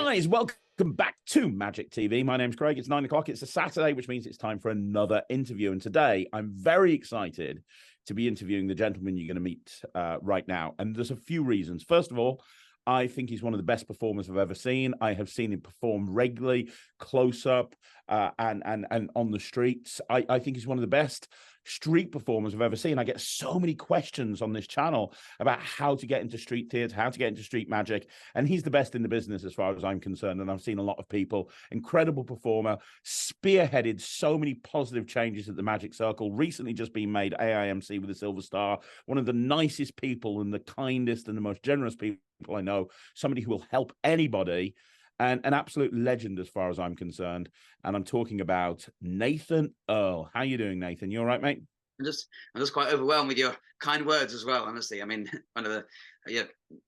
Guys, welcome back to Magic TV. My name's Craig. It's 9 o'clock. It's a Saturday, which means it's time for another interview. And today, I'm very excited to be interviewing the gentleman you're going to meet right now. And there's a few reasons. First of all, I think he's one of the best performers I've ever seen. I have seen him perform regularly, close up, and on the streets. I think he's one of the best street performers I've ever seen. I get so many questions on this channel about how to get into street theater, how to get into street magic, and he's the best in the business as far as I'm concerned. And I've seen a lot of people, incredible performer, spearheaded so many positive changes at the Magic Circle, recently just been made AIMC with a silver star, one of the nicest people and the kindest and the most generous people I know, somebody who will help anybody, and an absolute legend as far as I'm concerned. And I'm talking about Nathan Earl. How you doing, Nathan? You all right, mate? I'm just quite overwhelmed with your kind words as well. Honestly, I mean, one of the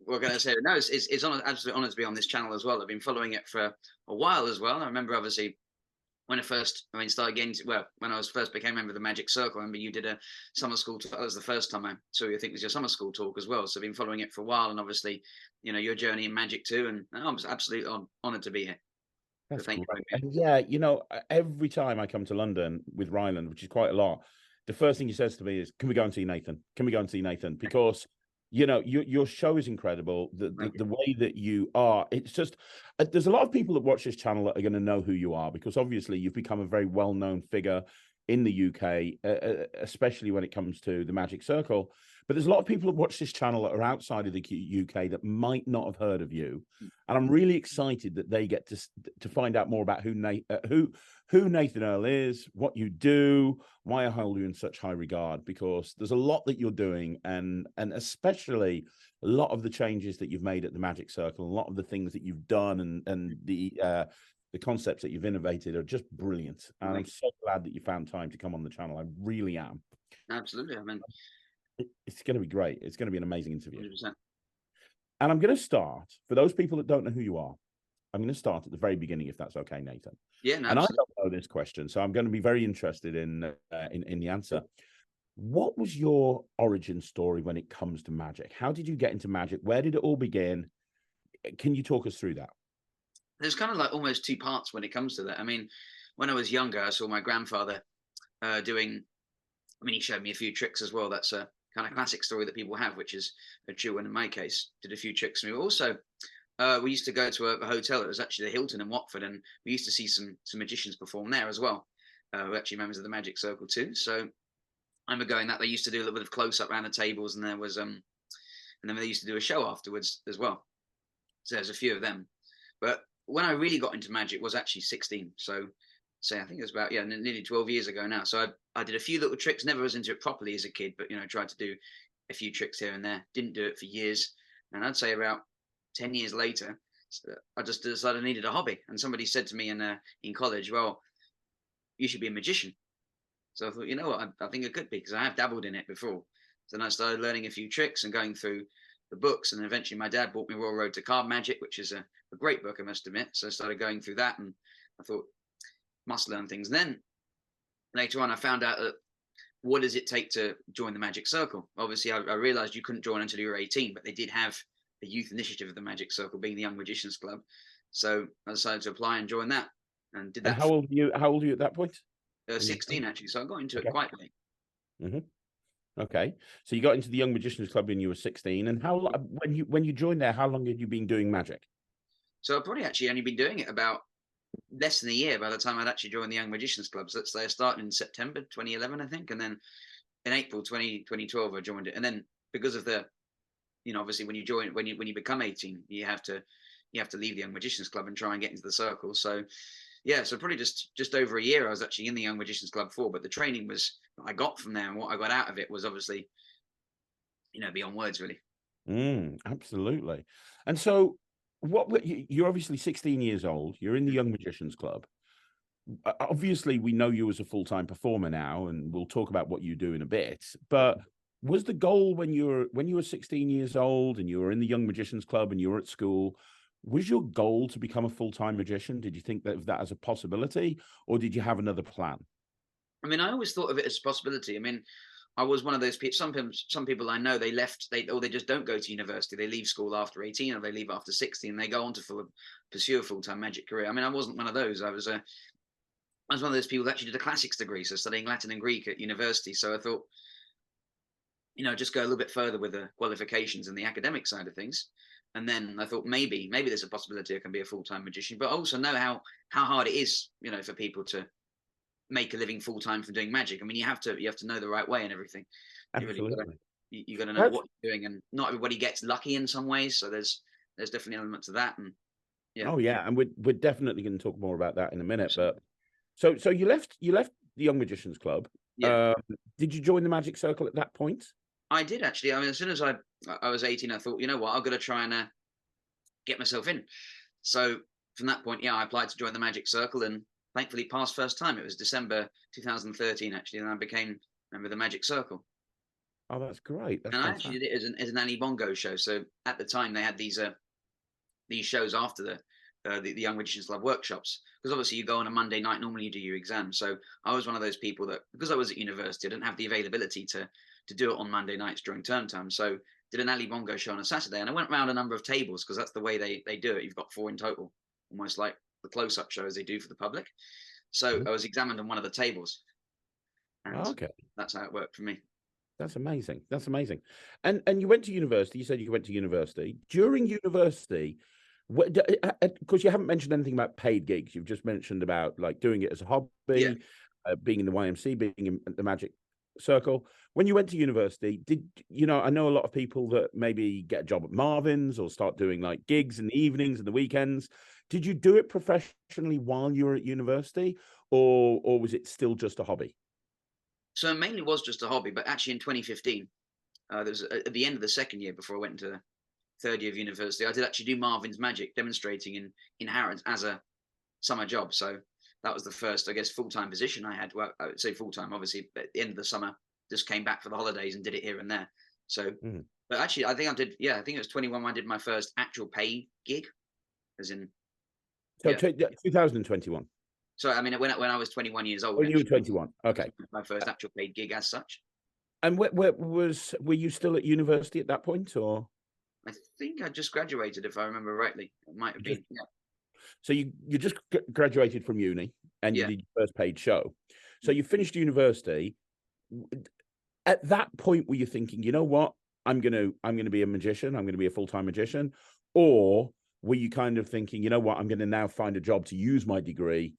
we're going to say no. It's an absolute honor to be on this channel as well. I've been following it for a while as well. I remember obviously when started getting when I was first became a member of the Magic Circle. I remember you did a summer school talk. That was the first time I saw you. I think it was your summer school talk as well. So I've been following it for a while, and obviously, your journey in Magic too. And I'm absolutely honored to be here. That's so thank great. you. And yeah, every time I come to London with Ryland, which is quite a lot, the first thing he says to me is, "Can we go and see Nathan? Can we go and see Nathan?" Because your show is incredible. The way that you are, it's just, there's a lot of people that watch this channel that are going to know who you are, because obviously you've become a very well-known figure in the UK, especially when it comes to the Magic Circle. But there's a lot of people that watch this channel that are outside of the UK that might not have heard of you. And I'm really excited that they get to find out more about who Nathan Earl is, what you do, why I hold you in such high regard, because there's a lot that you're doing, and especially a lot of the changes that you've made at the Magic Circle, a lot of the things that you've done, and the concepts that you've innovated are just brilliant. And I'm so glad that you found time to come on the channel. I really am. Absolutely. I mean, it's going to be great. It's going to be an amazing interview. 100%. And I'm going to start, for those people that don't know who you are, I'm going to start at the very beginning, if that's okay, Nathan. Yeah, no, and I don't know this question, so I'm going to be very interested in the answer. What was your origin story when it comes to magic? How did you get into magic? Where did it all begin? Can you talk us through that? There's kind of like almost two parts when it comes to that. I mean, when I was younger, I saw my grandfather doing. I mean, he showed me a few tricks as well. That's a kind of classic story that people have, which is a true one in my case. Did a few tricks for me. Also, we used to go to a hotel. It was actually the Hilton in Watford, and we used to see some magicians perform there as well. We're actually members of the Magic Circle too. So I remember going that. They used to do a little bit of close up around the tables, and there was and then they used to do a show afterwards as well. So there's a few of them. But when I really got into magic was actually 16. So I think it was about nearly 12 years ago now. So I did a few little tricks. Never was into it properly as a kid, but tried to do a few tricks here and there. Didn't do it for years, and I'd say about 10 years later, I just decided I needed a hobby. And somebody said to me in college, "Well, you should be a magician." So I thought, you know what, I think I could be, because I have dabbled in it before. So then I started learning a few tricks and going through the books, and eventually my dad bought me Royal Road to Card Magic, which is a great book, I must admit. So I started going through that, and I thought, must learn things. And then later on, I found out that what does it take to join the Magic Circle? Obviously, I realized you couldn't join until you were 18, but they did have a youth initiative of the Magic Circle, being the Young Magicians Club. So I decided to apply and join that, and did that. And how old are you at that point? 16 actually. So I got into it quite late. Mm-hmm. Okay, so you got into the Young Magicians Club when you were 16, and how when you joined there, how long had you been doing magic? So I've probably actually only been doing it about less than a year by the time I'd actually joined the Young Magicians Club. So let's say I started in September 2011, I think, and then in April 2012 I joined it. And then because of the, obviously when you become 18, you have to leave the Young Magicians Club and try and get into the circle. So yeah, so probably just over a year I was actually in the Young Magicians Club for, but the training I got from there and what I got out of it was obviously, beyond words, really. Absolutely. And so you're obviously 16 years old, you're in the Young Magicians Club. Obviously we know you as a full-time performer now, and we'll talk about what you do in a bit, but was the goal when you were 16 years old and you were in the Young Magicians Club and you were at school, was your goal to become a full-time magician? Did you think of that as a possibility, or did you have another plan? I mean, I always thought of it as a possibility. I mean, I was one of those people. Some people I know, they just don't go to university. They leave school after 18, or they leave after 16, and they go on to pursue a full-time magic career. I mean, I wasn't one of those. I was one of those people that actually did a classics degree, so studying Latin and Greek at university. So I thought, just go a little bit further with the qualifications and the academic side of things. And then I thought maybe there's a possibility I can be a full-time magician, but I also know how hard it is, for people to make a living full-time from doing magic. I mean, you have to know the right way and everything. Absolutely. You got to know what you're doing, and not everybody gets lucky in some ways. So there's definitely elements of that. And yeah. Oh yeah, and we're definitely going to talk more about that in a minute. But so you left the Young Magicians Club. Yeah. Did you join the Magic Circle at that point? I did, actually. I mean, as soon as I was 18, I thought, you know what, I've got to try and get myself in. So from that point, I applied to join the Magic Circle, and thankfully passed first time. It was December 2013, actually, and I became a member of the Magic Circle. Oh, that's great. That's and fantastic. I actually did it as an Annie Bongo show. So at the time, they had these shows after the Young Magicians Club workshops, because obviously you go on a Monday night, normally you do your exam. So I was one of those people that, because I was at university, I didn't have the availability to do it on Monday nights during term time. So did an Ali Bongo show on a Saturday, and I went around a number of tables, because that's the way they do it. You've got 4 in total, almost like the close-up shows they do for the public. So I was examined on one of the tables, and that's how it worked for me. That's amazing. That's amazing. And you went to university. You said you went to university. During university, because you haven't mentioned anything about paid gigs. You've just mentioned about like doing it as a hobby, being in the YMC, being in the Magic Circle. When you went to university, I know a lot of people that maybe get a job at Marvins or start doing like gigs in the evenings and the weekends. Did you do it professionally while you were at university, or was it still just a hobby? So it mainly was just a hobby, but actually in 2015, there was at the end of the second year before I went into the third year of university, I did actually do Marvins Magic demonstrating in Harrods as a summer job. So that was the first, I guess, full-time position I had. Well, I would say full-time, obviously, but at the end of the summer, just came back for the holidays and did it here and there. So, but actually, I think I think it was 21 when I did my first actual paid gig, as in. So 2021. So I mean, when I was 21 years old. When you were 21, okay. My first actual paid gig as such. And were you still at university at that point, or? I think I just graduated, if I remember rightly. It might have been. Yeah. So you just graduated from uni, and you did your first paid show. So you finished university. At that point, were you thinking, you know what, I'm gonna be a magician, I'm gonna be a full-time magician, or were you kind of thinking, you know what, I'm gonna now find a job to use my degree?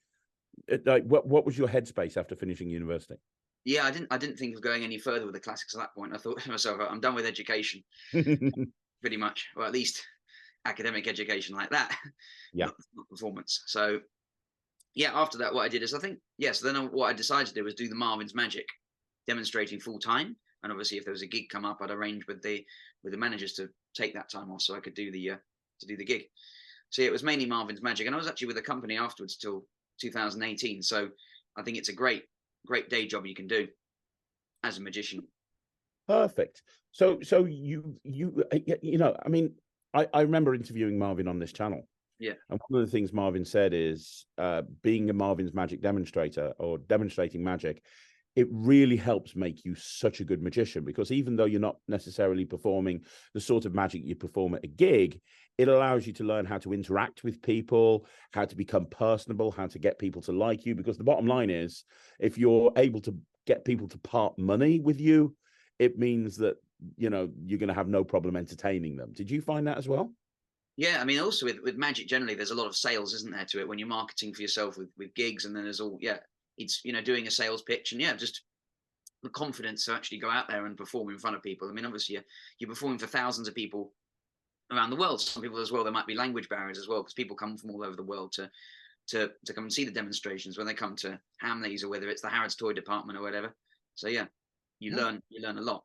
Like, what was your headspace after finishing university? Yeah, I didn't think of going any further with the classics at that point. I thought to myself, I'm done with education, pretty much, or at least academic education like that. Not performance. So yeah, after that, what I did is, I think, so then what I decided to do was do the Marvins Magic demonstrating full time, and obviously if there was a gig come up, I'd arrange with the managers to take that time off so I could do the gig. So it was mainly Marvins Magic, and I was actually with the company afterwards till 2018. So I think it's a great day job you can do as a magician. Perfect. So you I mean, I remember interviewing Marvin on this channel. Yeah. And one of the things Marvin said is being a Marvin's Magic demonstrator or demonstrating magic, it really helps make you such a good magician, because even though you're not necessarily performing the sort of magic you perform at a gig, it allows you to learn how to interact with people, how to become personable, how to get people to like you. Because the bottom line is, if you're able to get people to part money with you, it means that, you're going to have no problem entertaining them. Did you find that as well? Yeah, I mean, also with magic generally, there's a lot of sales, isn't there, to it, when you're marketing for yourself with gigs, and then there's it's, doing a sales pitch, and just the confidence to actually go out there and perform in front of people. I mean, obviously you're performing for thousands of people around the world. Some people as well, there might be language barriers as well, because people come from all over the world to come and see the demonstrations when they come to Hamleys, or whether it's the Harrods Toy Department or whatever. So you learn a lot.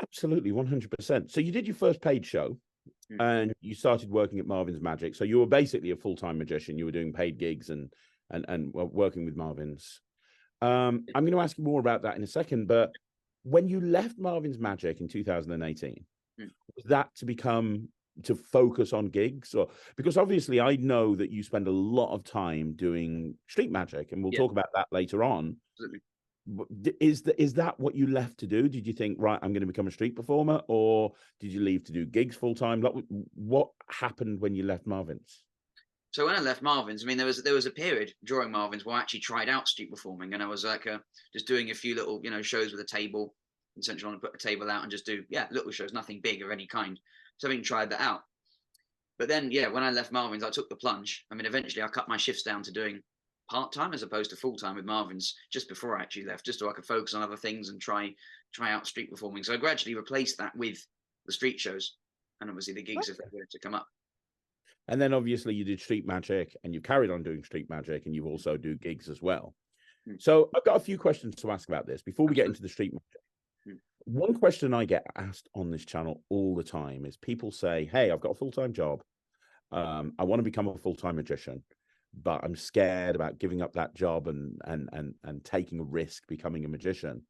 Absolutely, 100%. So you did your first paid show, and you started working at Marvin's Magic. So you were basically a full-time magician. You were doing paid gigs and working with Marvin's. I'm going to ask you more about that in a second, but when you left Marvin's Magic in 2018, was that to focus on gigs? Or because obviously I know that you spend a lot of time doing street magic, and we'll talk about that later on. Absolutely. Is that what you left to do? Did you think, right, I'm going to become a street performer, or did you leave to do gigs full time? What happened when you left Marvins? So when I left Marvins, I mean, there was a period during Marvins where I actually tried out street performing, and I was like just doing a few little, shows with a table in Central London, put a table out and just do little shows, nothing big of any kind. So having tried that out, but then when I left Marvins, I took the plunge. I mean, eventually I cut my shifts down to doing part-time as opposed to full-time with Marvins just before I actually left, just so I could focus on other things and try out street performing. So I gradually replaced that with the street shows and obviously the gigs if they were to come up. And then obviously you did Street Magic, and you carried on doing Street Magic, and you also do gigs as well. So I've got a few questions to ask about this before we get into the Street Magic. One question I get asked on this channel all the time is people say, hey, I've got a full-time job. I want to become a full-time magician, but I'm scared about giving up that job and taking a risk becoming a magician.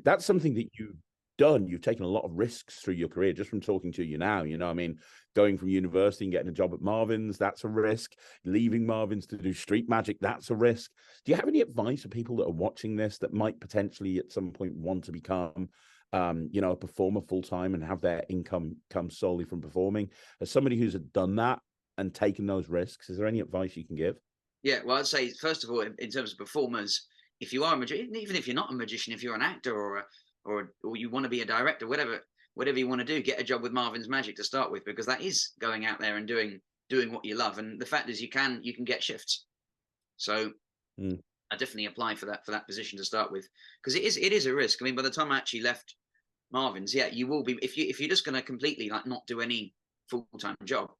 That's something that you've done. You've taken a lot of risks through your career just from talking to you now. I mean, going from university and getting a job at Marvins, that's a risk. Leaving Marvins to do Street Magic, that's a risk. Do you have any advice for people that are watching this that might potentially at some point want to become a performer full-time and have their income come solely from performing? As somebody who's done that and taken those risks, is there any advice you can give? Yeah, well, I'd say, first of all, in terms of performers, if you are a magician, even if you're not a magician, if you're an actor or you want to be a director, whatever you want to do, get a job with Marvins Magic to start with, because that is going out there and doing what you love. And the fact is you can get shifts. So I definitely apply for that position to start with, because it is a risk. I mean, by the time I actually left Marvins, you will be, if you're just going to completely not do any full-time job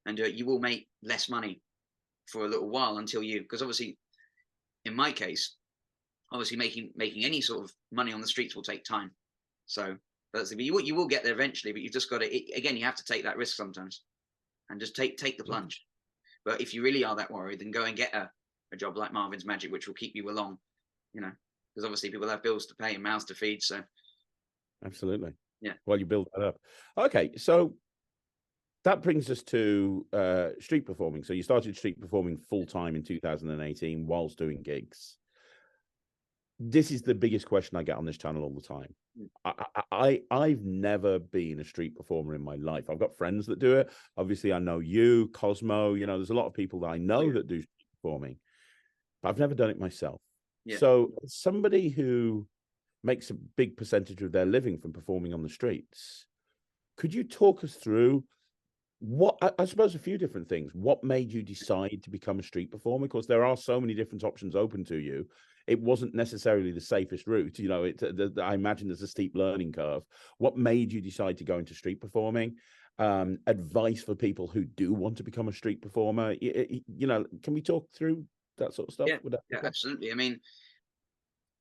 and do it, you will make less money for a little while until because obviously in my case, obviously making any sort of money on the streets will take time. So but you will get there eventually, but you've just got to, again, you have to take that risk sometimes and just take the plunge. But if you really are that worried, then go and get a job like Marvins Magic, which will keep you along, because obviously people have bills to pay and mouths to feed. So absolutely. Yeah. Well, you build that up. Okay. So that brings us to street performing. So you started street performing full-time in 2018 whilst doing gigs. This is the biggest question I get on this channel all the time. I've never been a street performer in my life. I've got friends that do it. Obviously, I know you, Cosmo, there's a lot of people that I know that do street performing, but I've never done it myself. Yeah. So somebody who makes a big percentage of their living from performing on the streets, could you talk us through what, I suppose, a few different things? What made you decide to become a street performer? Because there are so many different options open to you. It wasn't necessarily the safest route. I imagine there's a steep learning curve. What made you decide to go into street performing? Advice for people who do want to become a street performer. Can we talk through that sort of stuff? Yeah, absolutely. I mean,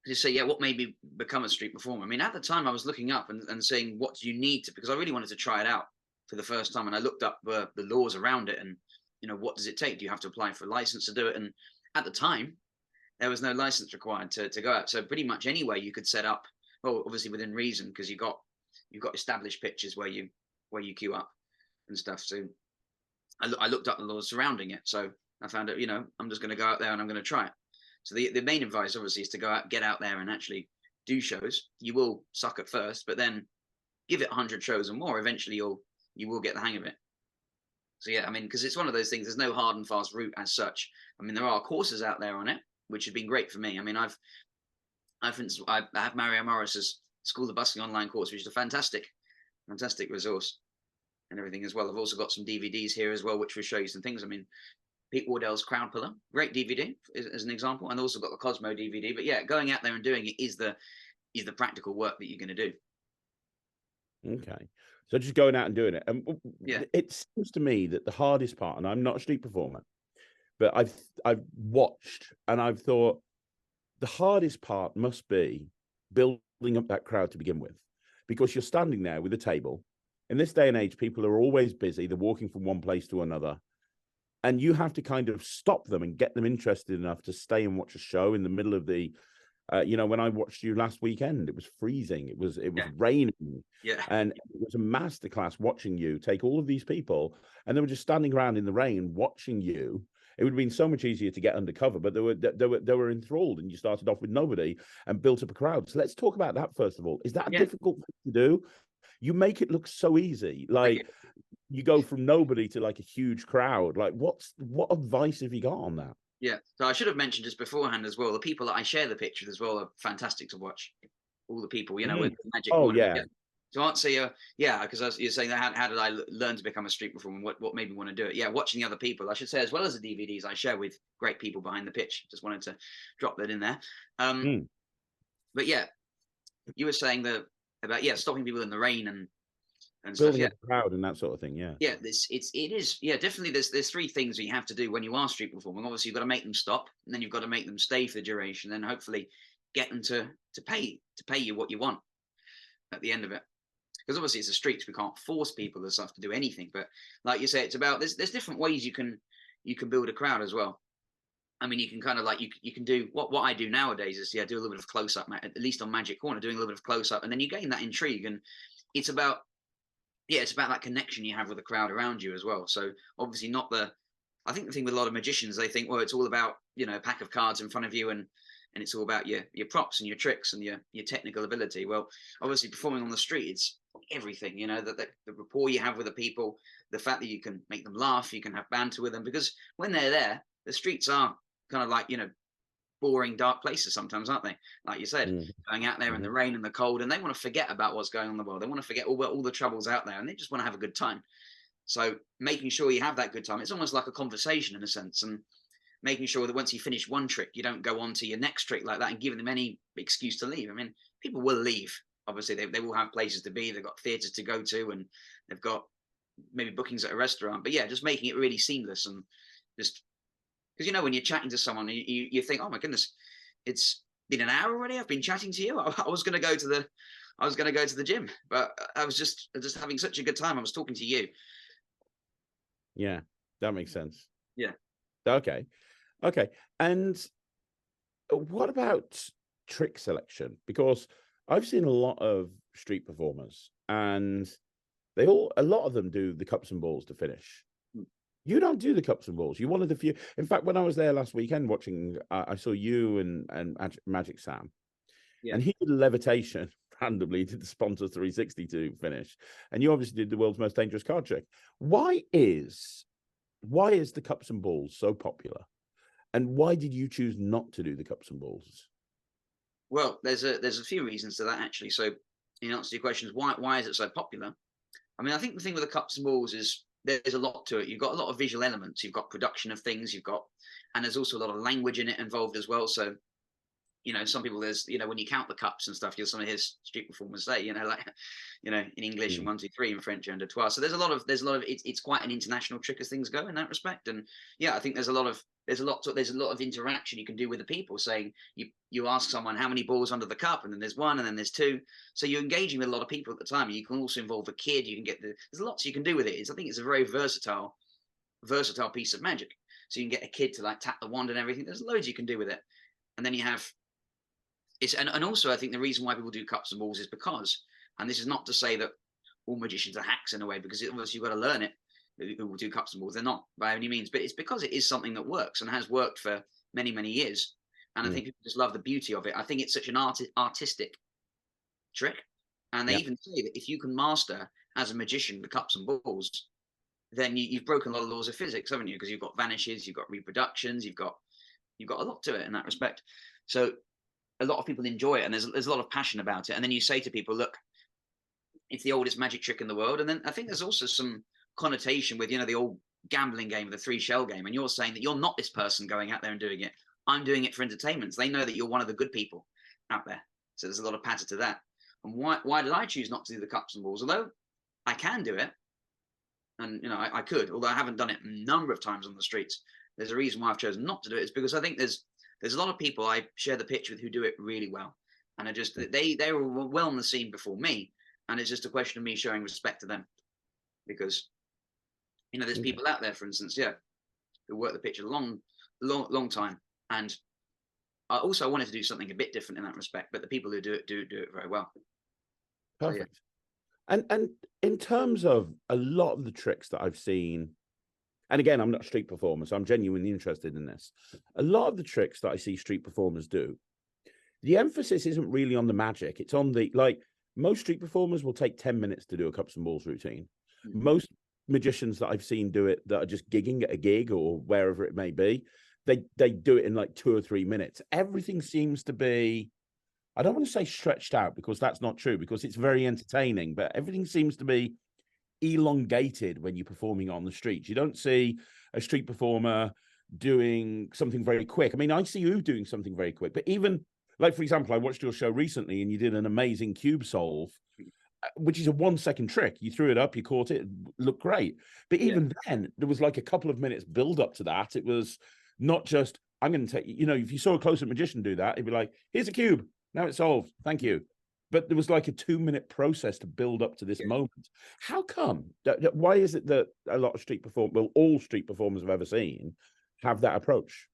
just say, what made me become a street performer? I mean, at the time I was looking up and saying, what do you need to, because I really wanted to try it out for the first time. And I looked up the laws around it and, what does it take? Do you have to apply for a license to do it? And at the time, there was no license required to go out. So pretty much anywhere you could set up, well, obviously within reason, because you've got established pitches where you queue up and stuff. So I looked up the laws surrounding it. So I found out, I'm just going to go out there and I'm going to try it. So the main advice obviously is to get out there and actually do shows. You will suck at first, but then give it 100 shows or more. Eventually you will get the hang of it. So I mean, because it's one of those things, there's no hard and fast route as such. I mean, there are courses out there on it, which have been great for me. I mean, I have Mario Morris's School of Busking online course, which is a fantastic resource and everything as well. I've also got some DVDs here as well, which will show you some things. I mean, Pete Wardell's Crowd Puller, great DVD as an example, and also got the Cosmo DVD. But going out there and doing it is the practical work that you're going to do. Okay, so just going out and doing it. It seems to me that the hardest part, and I'm not a street performer, but I've watched and I've thought the hardest part must be building up that crowd to begin with, because you're standing there with a table. In this day and age, people are always busy. They're walking from one place to another. And you have to kind of stop them and get them interested enough to stay and watch a show in the middle of the, when I watched you last weekend, it was freezing. It was raining. Yeah. And it was a masterclass watching you take all of these people, and they were just standing around in the rain watching you It would have been so much easier to get undercover, but they were enthralled, and you started off with nobody and built up a crowd. So let's talk about that first of all. Is that a difficult thing to do? You make it look so easy, like you go from nobody to like a huge crowd. Like, what advice have you got on that? Yeah. So I should have mentioned just beforehand as well. The people that I share the picture as well are fantastic to watch. All the people, with the Magic Oh Corner. yeah. To answer because you're saying that, how did I learn to become a street performer? What made me want to do it? Yeah, watching the other people, I should say, as well as the DVDs I share with great people behind the pitch. Just wanted to drop that in there. But yeah, you were saying about stopping people in the rain and Building stuff. up a crowd and that sort of thing. Yeah. Yeah, it is. Yeah, definitely. There's three things that you have to do when you are street performing. Obviously, you've got to make them stop, and then you've got to make them stay for the duration, and hopefully get them to pay you what you want at the end of it. Because obviously it's the streets, we can't force people and stuff to do anything. But like you say, it's about there's different ways you can build a crowd as well. I mean, you can kind of like you can do what I do nowadays is do a little bit of close up, at least on Magic Corner, doing a little bit of close up, and then you gain that intrigue, and it's about that connection you have with the crowd around you as well. So obviously I think the thing with a lot of magicians, they think, well, it's all about a pack of cards in front of you, and it's all about your props and your tricks and your technical ability. Well, obviously performing on the street, it's everything, the rapport you have with the people, the fact that you can make them laugh, you can have banter with them, because when they're there, the streets are kind of like, boring, dark places sometimes, aren't they? Like you said, going out there in the rain and the cold, and they want to forget about what's going on in the world. They want to forget all the troubles out there, and they just want to have a good time. So making sure you have that good time, it's almost like a conversation in a sense, and making sure that once you finish one trick, you don't go on to your next trick like that and giving them any excuse to leave. I mean, people will leave. Obviously, they will have places to be. They've got theatres to go to, and they've got maybe bookings at a restaurant. But yeah, just making it really seamless, and just because when you're chatting to someone, you think, oh my goodness, it's been an hour already. I've been chatting to you. I was going to go to the gym, but I was just having such a good time. I was talking to you. Yeah, that makes sense. Yeah. Okay. And what about trick selection? Because I've seen a lot of street performers, and a lot of them do the cups and balls to finish. You don't do the cups and balls. You're one of the few. In fact, when I was there last weekend watching, I saw you and Magic Sam, and he did levitation randomly. He did the sponsor 360 to finish, and you obviously did the world's most dangerous card trick. Why is the cups and balls so popular, and why did you choose not to do the cups and balls? Well, there's a few reasons to that actually. So, in answer to your questions, why is it so popular? I mean, I think the thing with the cups and balls is there's a lot to it. You've got a lot of visual elements. You've got production of things. And there's also a lot of language in it involved as well. So, some people when you count the cups and stuff, you'll hear street performers say, in English and 1, 2, 3 in French and 2. So there's a lot of it's quite an international trick as things go in that respect. And yeah, I think there's a lot of interaction you can do with the people, saying you ask someone how many balls under the cup, and then there's 1, and then there's 2. So you're engaging with a lot of people at the time. You can also involve a kid. You can there's lots you can do with it. I think it's a very versatile piece of magic. So you can get a kid to like tap the wand and everything. There's loads you can do with it. And then you have and also I think the reason why people do cups and balls is because, and this is not to say that all magicians are hacks in a way, because obviously you've got to learn it. Who will do cups and balls? They're not by any means, but it's because it is something that works and has worked for many, many years. And I think people just love the beauty of it. I think it's such an artistic trick. And they even say that if you can master as a magician the cups and balls, then you've broken a lot of laws of physics, haven't you? Because you've got vanishes, you've got reproductions, you've got a lot to it in that respect. So a lot of people enjoy it, and there's a lot of passion about it. And then you say to people, look, it's the oldest magic trick in the world. And then I think there's also some connotation with, the old gambling game, the 3 shell game. And you're saying that you're not this person going out there and doing it. I'm doing it for entertainment. So they know that you're one of the good people out there. So there's a lot of patter to that. And why did I choose not to do the cups and balls? Although I can do it, and I could, although I haven't done it a number of times on the streets. There's a reason why I've chosen not to do it. It's because I think there's a lot of people I share the pitch with who do it really well, and they were well on the scene before me, and it's just a question of me showing respect to them, because there's people out there, for instance, who work the pitch a long time, and I also wanted to do something a bit different in that respect, but the people who do it very well. Perfect. So, and in terms of a lot of the tricks that I've seen and again, I'm not a street performer, so I'm genuinely interested in this. A lot of the tricks that I see street performers do, the emphasis isn't really on the magic. It's on the, like, most street performers will take 10 minutes to do a cups and balls routine. Most magicians that I've seen do it that are just gigging at a gig or wherever it may be, they do it in like 2 or 3 minutes. Everything seems to be, I don't want to say stretched out because that's not true, because it's very entertaining, but everything seems to be elongated when you're performing on the streets. You don't see a street performer doing something very quick. I mean, I see you doing something very quick, but even, like, for example, I watched your show recently and you did an amazing cube solve, which is a 1-second trick. You threw it up, you caught it, looked great. But even then, there was like a couple of minutes build up to that. It was not just, I'm going to take, you know, if you saw a close-up magician do that, it'd be like, here's a cube, now it's solved, thank you. But there was like a 2-minute process to build up to this moment. How come? Why is it that a lot of street performers, well, all street performers I've ever seen, have that approach?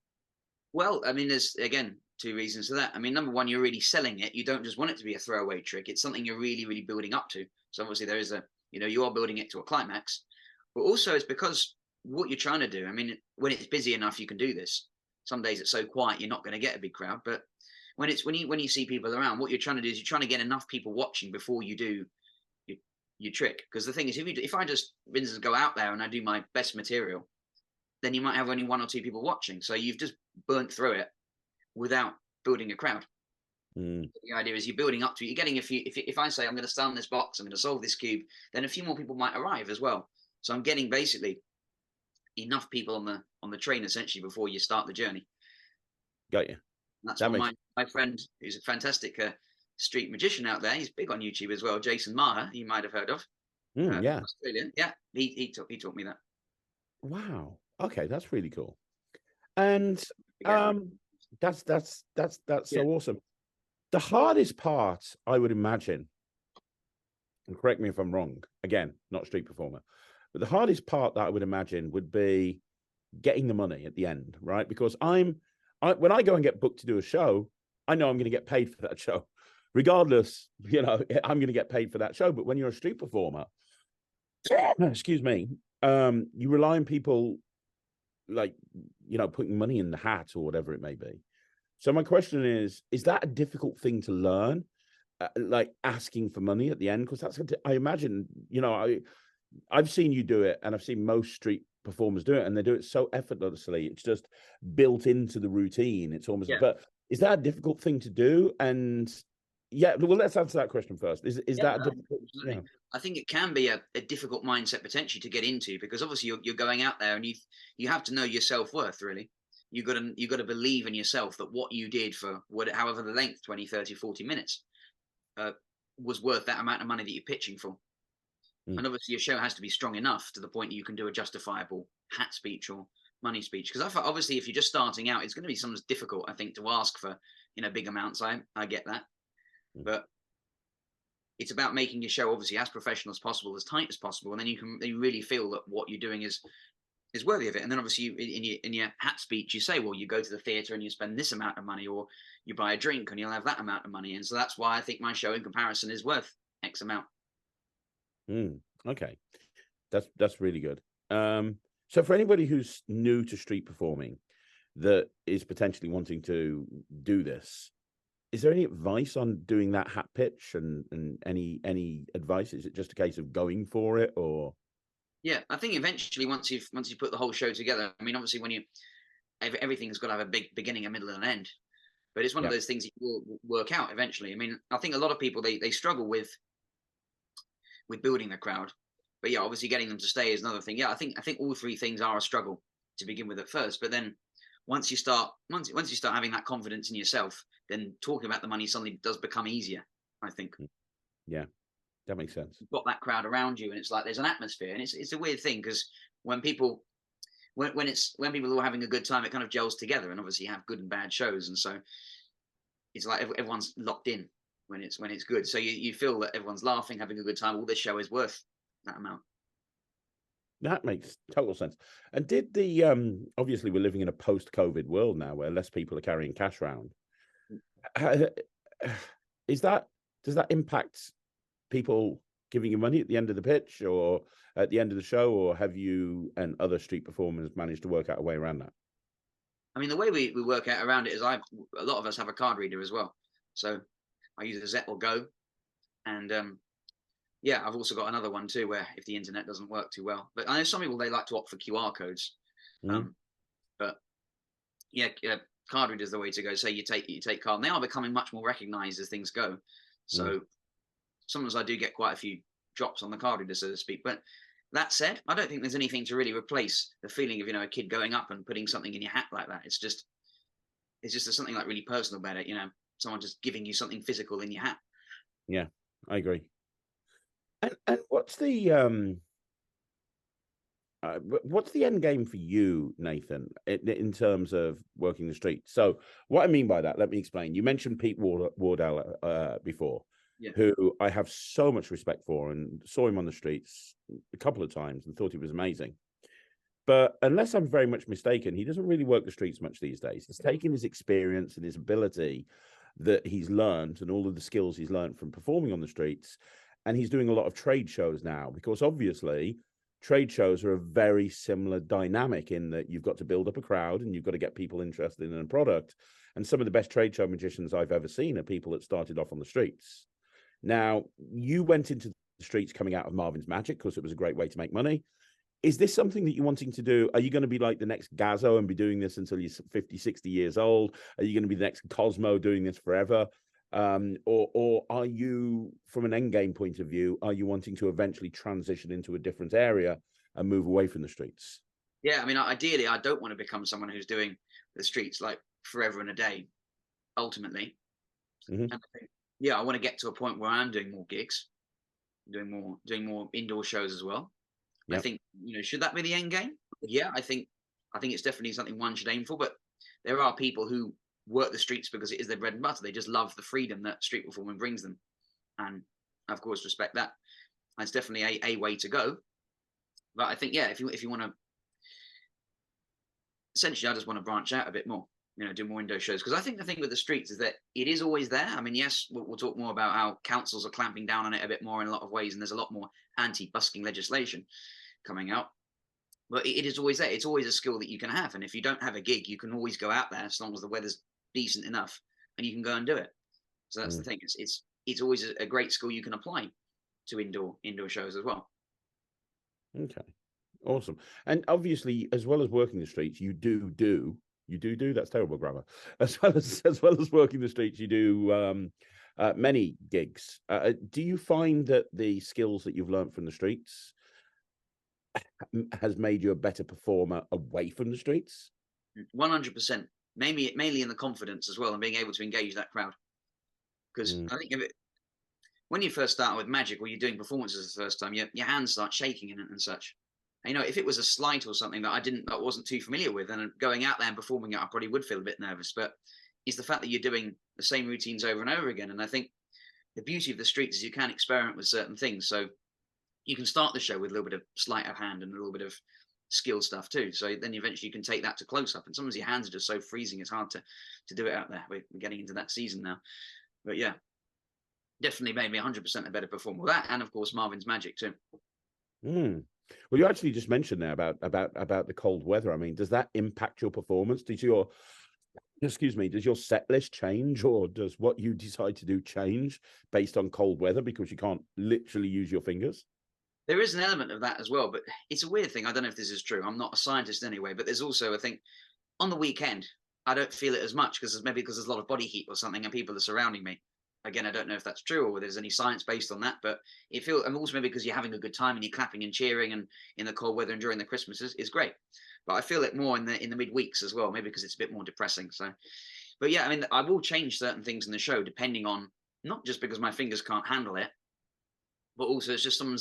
Well, I mean, there's, again, 2 reasons for that. I mean, number one, you're really selling it. You don't just want it to be a throwaway trick. It's something you're really, really building up to. So obviously there is a, you know, you are building it to a climax, but also it's because what you're trying to do. I mean, when it's busy enough, you can do this. Some days it's so quiet, you're not going to get a big crowd, but when you see people around, what you're trying to do is you're trying to get enough people watching before you do your trick. Because the thing is, if I just, for instance, go out there and I do my best material, then you might have only 1 or 2 people watching. So you've just burnt through it without building a crowd. The idea is you're building up to it. You're getting a few. If I say I'm going to stand this box, I'm going to solve this cube, then a few more people might arrive as well. So I'm getting basically enough people on the train essentially before you start the journey. Got you. And that's what my friend, who's a fantastic street magician out there. He's big on YouTube as well. Jason Maher, you might have heard of. Yeah, Australian. Yeah, he taught me that. Wow. Okay, that's really cool. And that's so awesome. The hardest part, I would imagine, and correct me if I'm wrong, again, not a street performer, but the hardest part that I would imagine would be getting the money at the end, right? Because when I go and get booked to do a show, I know I'm going to get paid for that show. Regardless, you know, I'm going to get paid for that show. But when you're a street performer, excuse me, you rely on people, like, you know, putting money in the hat or whatever it may be. So my question is that a difficult thing to learn? Like asking for money at the end? Because that's, I imagine, you know, I've seen you do it, and I've seen most street performers do it, and they do it so effortlessly. It's just built into the routine. It's almost, but is that a difficult thing to do? And yeah, well, let's answer that question first. Is that a difficult? Yeah. I think it can be a difficult mindset potentially to get into, because obviously you're going out there and you have to know your self-worth, really. You've got to believe in yourself that what you did for however the length, 20, 30, 40 minutes, was worth that amount of money that you're pitching for. And obviously your show has to be strong enough to the point that you can do a justifiable hat speech or money speech. Because I thought, obviously, if you're just starting out, it's going to be sometimes difficult, I think, to ask for, you know, big amounts. I get that. But it's about making your show obviously as professional as possible, as tight as possible, and then you really feel that what you're doing is worthy of it. And then obviously in your hat speech, you say, well, you go to the theatre and you spend this amount of money, or you buy a drink and you'll have that amount of money. And so that's why I think my show in comparison is worth X amount. Okay, that's really good. So for anybody who's new to street performing that is potentially wanting to do this, is there any advice on doing that hat pitch, and any advice? Is it just a case of going for it, or? Yeah, I think eventually once you put the whole show together, I mean, obviously when everything's got to have a big beginning, a middle, and an end. But it's one of those things that will work out eventually. I mean, I think a lot of people they struggle with building the crowd, but yeah, obviously getting them to stay is another thing. Yeah, I think all 3 things are a struggle to begin with at first, but then once you start having that confidence in yourself, then talking about the money suddenly does become easier, I think. Yeah, that makes sense. You've got that crowd around you, and it's like there's an atmosphere, and it's a weird thing, because when people are all having a good time, it kind of gels together, and obviously you have good and bad shows, and so it's like everyone's locked in when it's good. So you feel that everyone's laughing, having a good time. All this show is worth that amount. That makes total sense. And did the obviously we're living in a post-COVID world now where less people are carrying cash around. Does that impact people giving you money at the end of the pitch or at the end of the show, or have you and other street performers managed to work out a way around that? I mean, the way we work out around it is a lot of us have a card reader as well. So I use a Zet or Go. And yeah, I've also got another one too, where if the internet doesn't work too well, but I know some people, they like to opt for QR codes. But yeah, card reader is the way to go. Say you take card, and they are becoming much more recognized as things go. So sometimes I do get quite a few drops on the card reader, so to speak. But that said, I don't think there's anything to really replace the feeling of, a kid going up and putting something in your hat like that. It's just there's something like really personal about it, someone just giving you something physical in your hat. Yeah, I agree. And what's the end game for you, Nathan, in terms of working the streets? So what I mean by that, let me explain. You mentioned Pete Wardell before, who I have so much respect for, and saw him on the streets a couple of times and thought he was amazing. But unless I'm very much mistaken, he doesn't really work the streets much these days. He's taken his experience and his ability that he's learned and all of the skills he's learned from performing on the streets, and he's doing a lot of trade shows now, because obviously trade shows are a very similar dynamic in that you've got to build up a crowd and you've got to get people interested in a product. And some of the best trade show magicians I've ever seen are people that started off on the streets. Now, you went into the streets coming out of Marvins Magic because it was a great way to make money. Is this something that you're wanting to do? Are you going to be like the next Gazzo and be doing this until you're 50, 60 years old? Are you going to be the next Cosmo doing this forever? Or are you, from an end game point of view, are you wanting to eventually transition into a different area and move away from the streets? Yeah, I mean, ideally, I don't want to become someone who's doing the streets like forever and a day, ultimately. And I think, yeah, I want to get to a point where I'm doing more gigs, doing more indoor shows as well. Yep. I think, should that be the end game? Yeah, I think it's definitely something one should aim for. But there are people who work the streets because it is their bread and butter. They just love the freedom that street performing brings them, and I, of course, respect that. That's definitely a way to go. But I think, yeah, if you want to, essentially, I just want to branch out a bit more. Do more indoor shows, because I think the thing with the streets is that it is always there. I mean, yes, we'll talk more about how councils are clamping down on it a bit more in a lot of ways, and there's a lot more anti-busking legislation coming out. But it is always there. It's always a skill that you can have, and if you don't have a gig, you can always go out there as long as the weather's decent enough, and you can go and do it. So that's the thing. It's always a great skill you can apply to indoor shows as well. Okay, awesome. And obviously, as well as working the streets, you do. That's terrible grammar. As well as working the streets, you do many gigs. Do you find that the skills that you've learned from the streets has made you a better performer away from the streets? 100%. Mainly in the confidence as well, and being able to engage that crowd. Because I think when you first start with magic, or you're doing performances the first time, your hands start shaking and such. And, if it was a sleight or something that wasn't too familiar with, and going out there and performing it, I probably would feel a bit nervous. But it's the fact that you're doing the same routines over and over again. And I think the beauty of the streets is you can experiment with certain things. So you can start the show with a little bit of sleight of hand and a little bit of skill stuff too. So then eventually you can take that to close up. And sometimes your hands are just so freezing, it's hard to do it out there. We're getting into that season now. But yeah, definitely made me 100% a better performer with that. And of course, Marvins Magic too. Well, you actually just mentioned there about the cold weather. I mean, does that impact your performance? Does your set list change, or does what you decide to do change based on cold weather because you can't literally use your fingers? There is an element of that as well, but it's a weird thing. I don't know if this is true. I'm not a scientist anyway, but there's also, I think, on the weekend, I don't feel it as much because there's a lot of body heat or something and people are surrounding me. Again, I don't know if that's true or there's any science based on that, but and also maybe because you're having a good time and you're clapping and cheering, and in the cold weather and during the Christmases is great. But I feel it more in the midweeks as well, maybe because it's a bit more depressing. So, but yeah, I mean, I will change certain things in the show depending on, not just because my fingers can't handle it, but also it's just some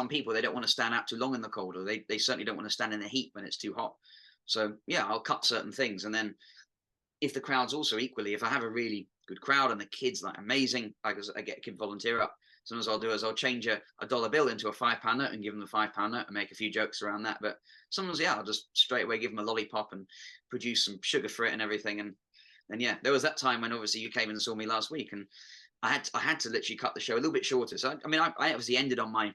people, they don't want to stand out too long in the cold, or they certainly don't want to stand in the heat when it's too hot. So yeah, I'll cut certain things, and then if the crowd's also equally, if I have a really good crowd and the kids like amazing, like I get a kid volunteer up, sometimes I'll change a $1 bill into a £5 note and give them the £5 note and make a few jokes around that. But sometimes, yeah, I'll just straight away give them a lollipop and produce some sugar for it and everything. And yeah, there was that time when obviously you came and saw me last week, and I had to literally cut the show a little bit shorter. So I mean, I obviously ended on my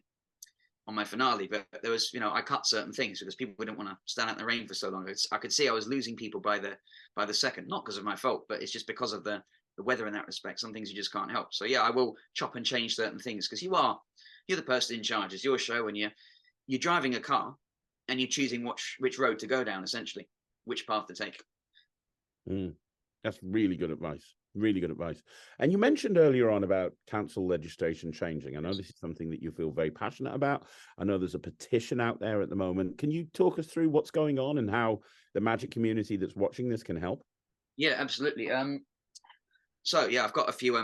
finale, but there was, I cut certain things because people didn't want to stand out in the rain for so long. I could see I was losing people by the second, not because of my fault, but it's just because of the weather in that respect. Some things you just can't help. So yeah, I will chop and change certain things because you're the person in charge. It's your show, and you're driving a car and you're choosing which road to go down, essentially, which path to take. That's really good advice. Really good advice. And you mentioned earlier on about council legislation changing. I know this is something that you feel very passionate about. I know there's a petition out there at the moment. Can you talk us through what's going on and how the Magic community that's watching this can help? Yeah, absolutely. So yeah, I've got a few.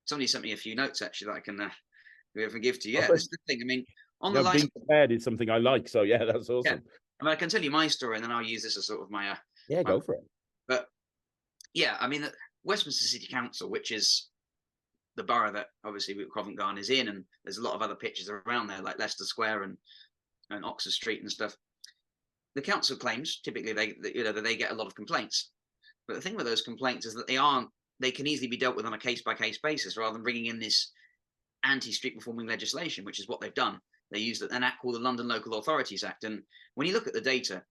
Somebody sent me a few notes actually that I can give to you. Yeah, this is the thing. I mean, on the being prepared is something I like. So yeah, that's awesome. Yeah. I mean, I can tell you my story, and then I'll use this as sort of my go for it. But yeah, I mean, Westminster City Council, which is the borough that obviously Covent Garden is in, and there's a lot of other pitches around there, like Leicester Square and Oxford Street and stuff. The council claims typically that they get a lot of complaints, but the thing with those complaints is that they can easily be dealt with on a case by case basis rather than bringing in this anti-street performing legislation, which is what they've done. They used an act called the London Local Authorities Act, and when you look at the data,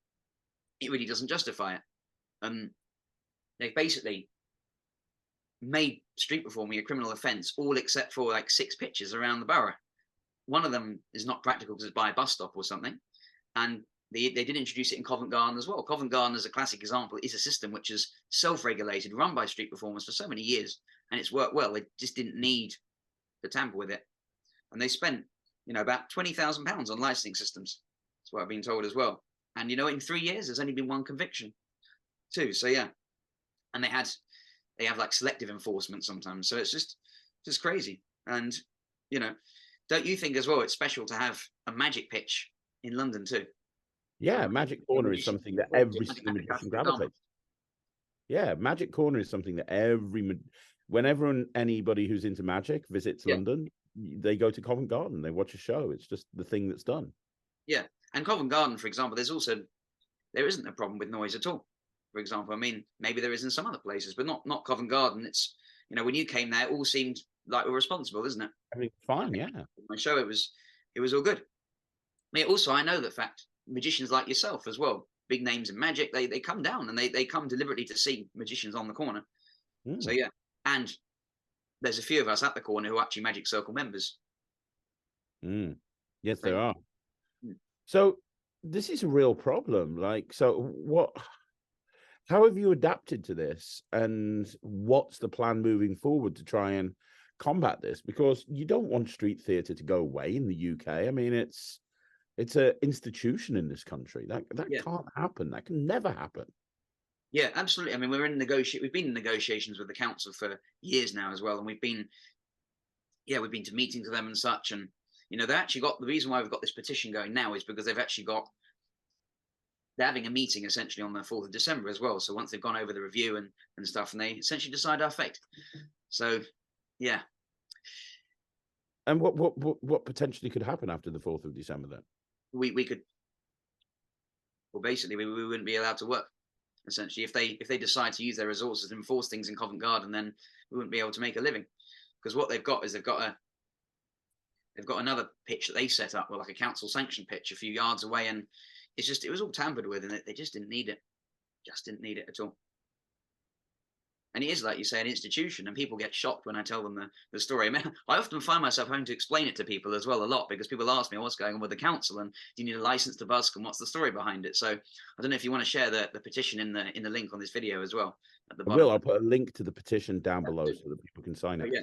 it really doesn't justify it. They've basically made street performing a criminal offence, all except for like 6 pitches around the borough. One of them is not practical because it's by a bus stop or something, and they did introduce it in Covent Garden as well. Covent Garden, as a classic example, is a system which is self-regulated, run by street performers for so many years, and it's worked well. They just didn't need to tamper with it, and they spent about £20,000 on licensing systems. That's what I've been told as well. And in 3 years, there's only been 1 conviction, too. So yeah, and they have like selective enforcement sometimes. So it's just crazy. And don't you think as well it's special to have a Magic pitch in London too? Yeah, Magic Corner is something that every single magician gravitates. Yeah, Magic Corner is something that whenever anybody who's into magic visits London, they go to Covent Garden, they watch a show. It's just the thing that's done. Yeah, and Covent Garden, for example, there isn't a problem with noise at all. For example, I mean, maybe there is in some other places, but not Covent Garden. It's when you came there, it all seemed like we're responsible, isn't it? I mean, fine, yeah. My show, it was all good. I mean, also, I know that fact magicians like yourself as well, big names in magic, they come down and they come deliberately to see magicians on the corner. So yeah, and there's a few of us at the corner who are actually Magic Circle members. Yes, there are. So this is a real problem. Like, so how have you adapted to this, and what's the plan moving forward to try and combat this? Because you don't want street theatre to go away in the UK. I mean, it's an institution in this country. That can't happen. That can never happen. Yeah, absolutely. I mean, we've been in negotiations with the council for years now as well, and we've been to meetings with them and such. And they actually got, the reason why we've got this petition going now is because they're having a meeting essentially on the 4th of December as well. So once they've gone over the review and stuff, and they essentially decide our fate. So yeah. And what potentially could happen after the 4th of December then? We could, well, basically we wouldn't be allowed to work. Essentially, if they decide to use their resources and enforce things in Covent Garden, then we wouldn't be able to make a living. Because what they've got is they've got another pitch that they set up, like a council sanctioned pitch a few yards away, and it was all tampered with, and they just didn't need it. Just didn't need it at all. And it is, like you say, an institution, and people get shocked when I tell them the story. I mean, I often find myself having to explain it to people as well a lot, because people ask me, what's going on with the council, and do you need a license to busk, and what's the story behind it? So I don't know if you want to share the petition in the link on this video as well. At the bottom. I'll put a link to the petition down below so that people can sign it. Yeah.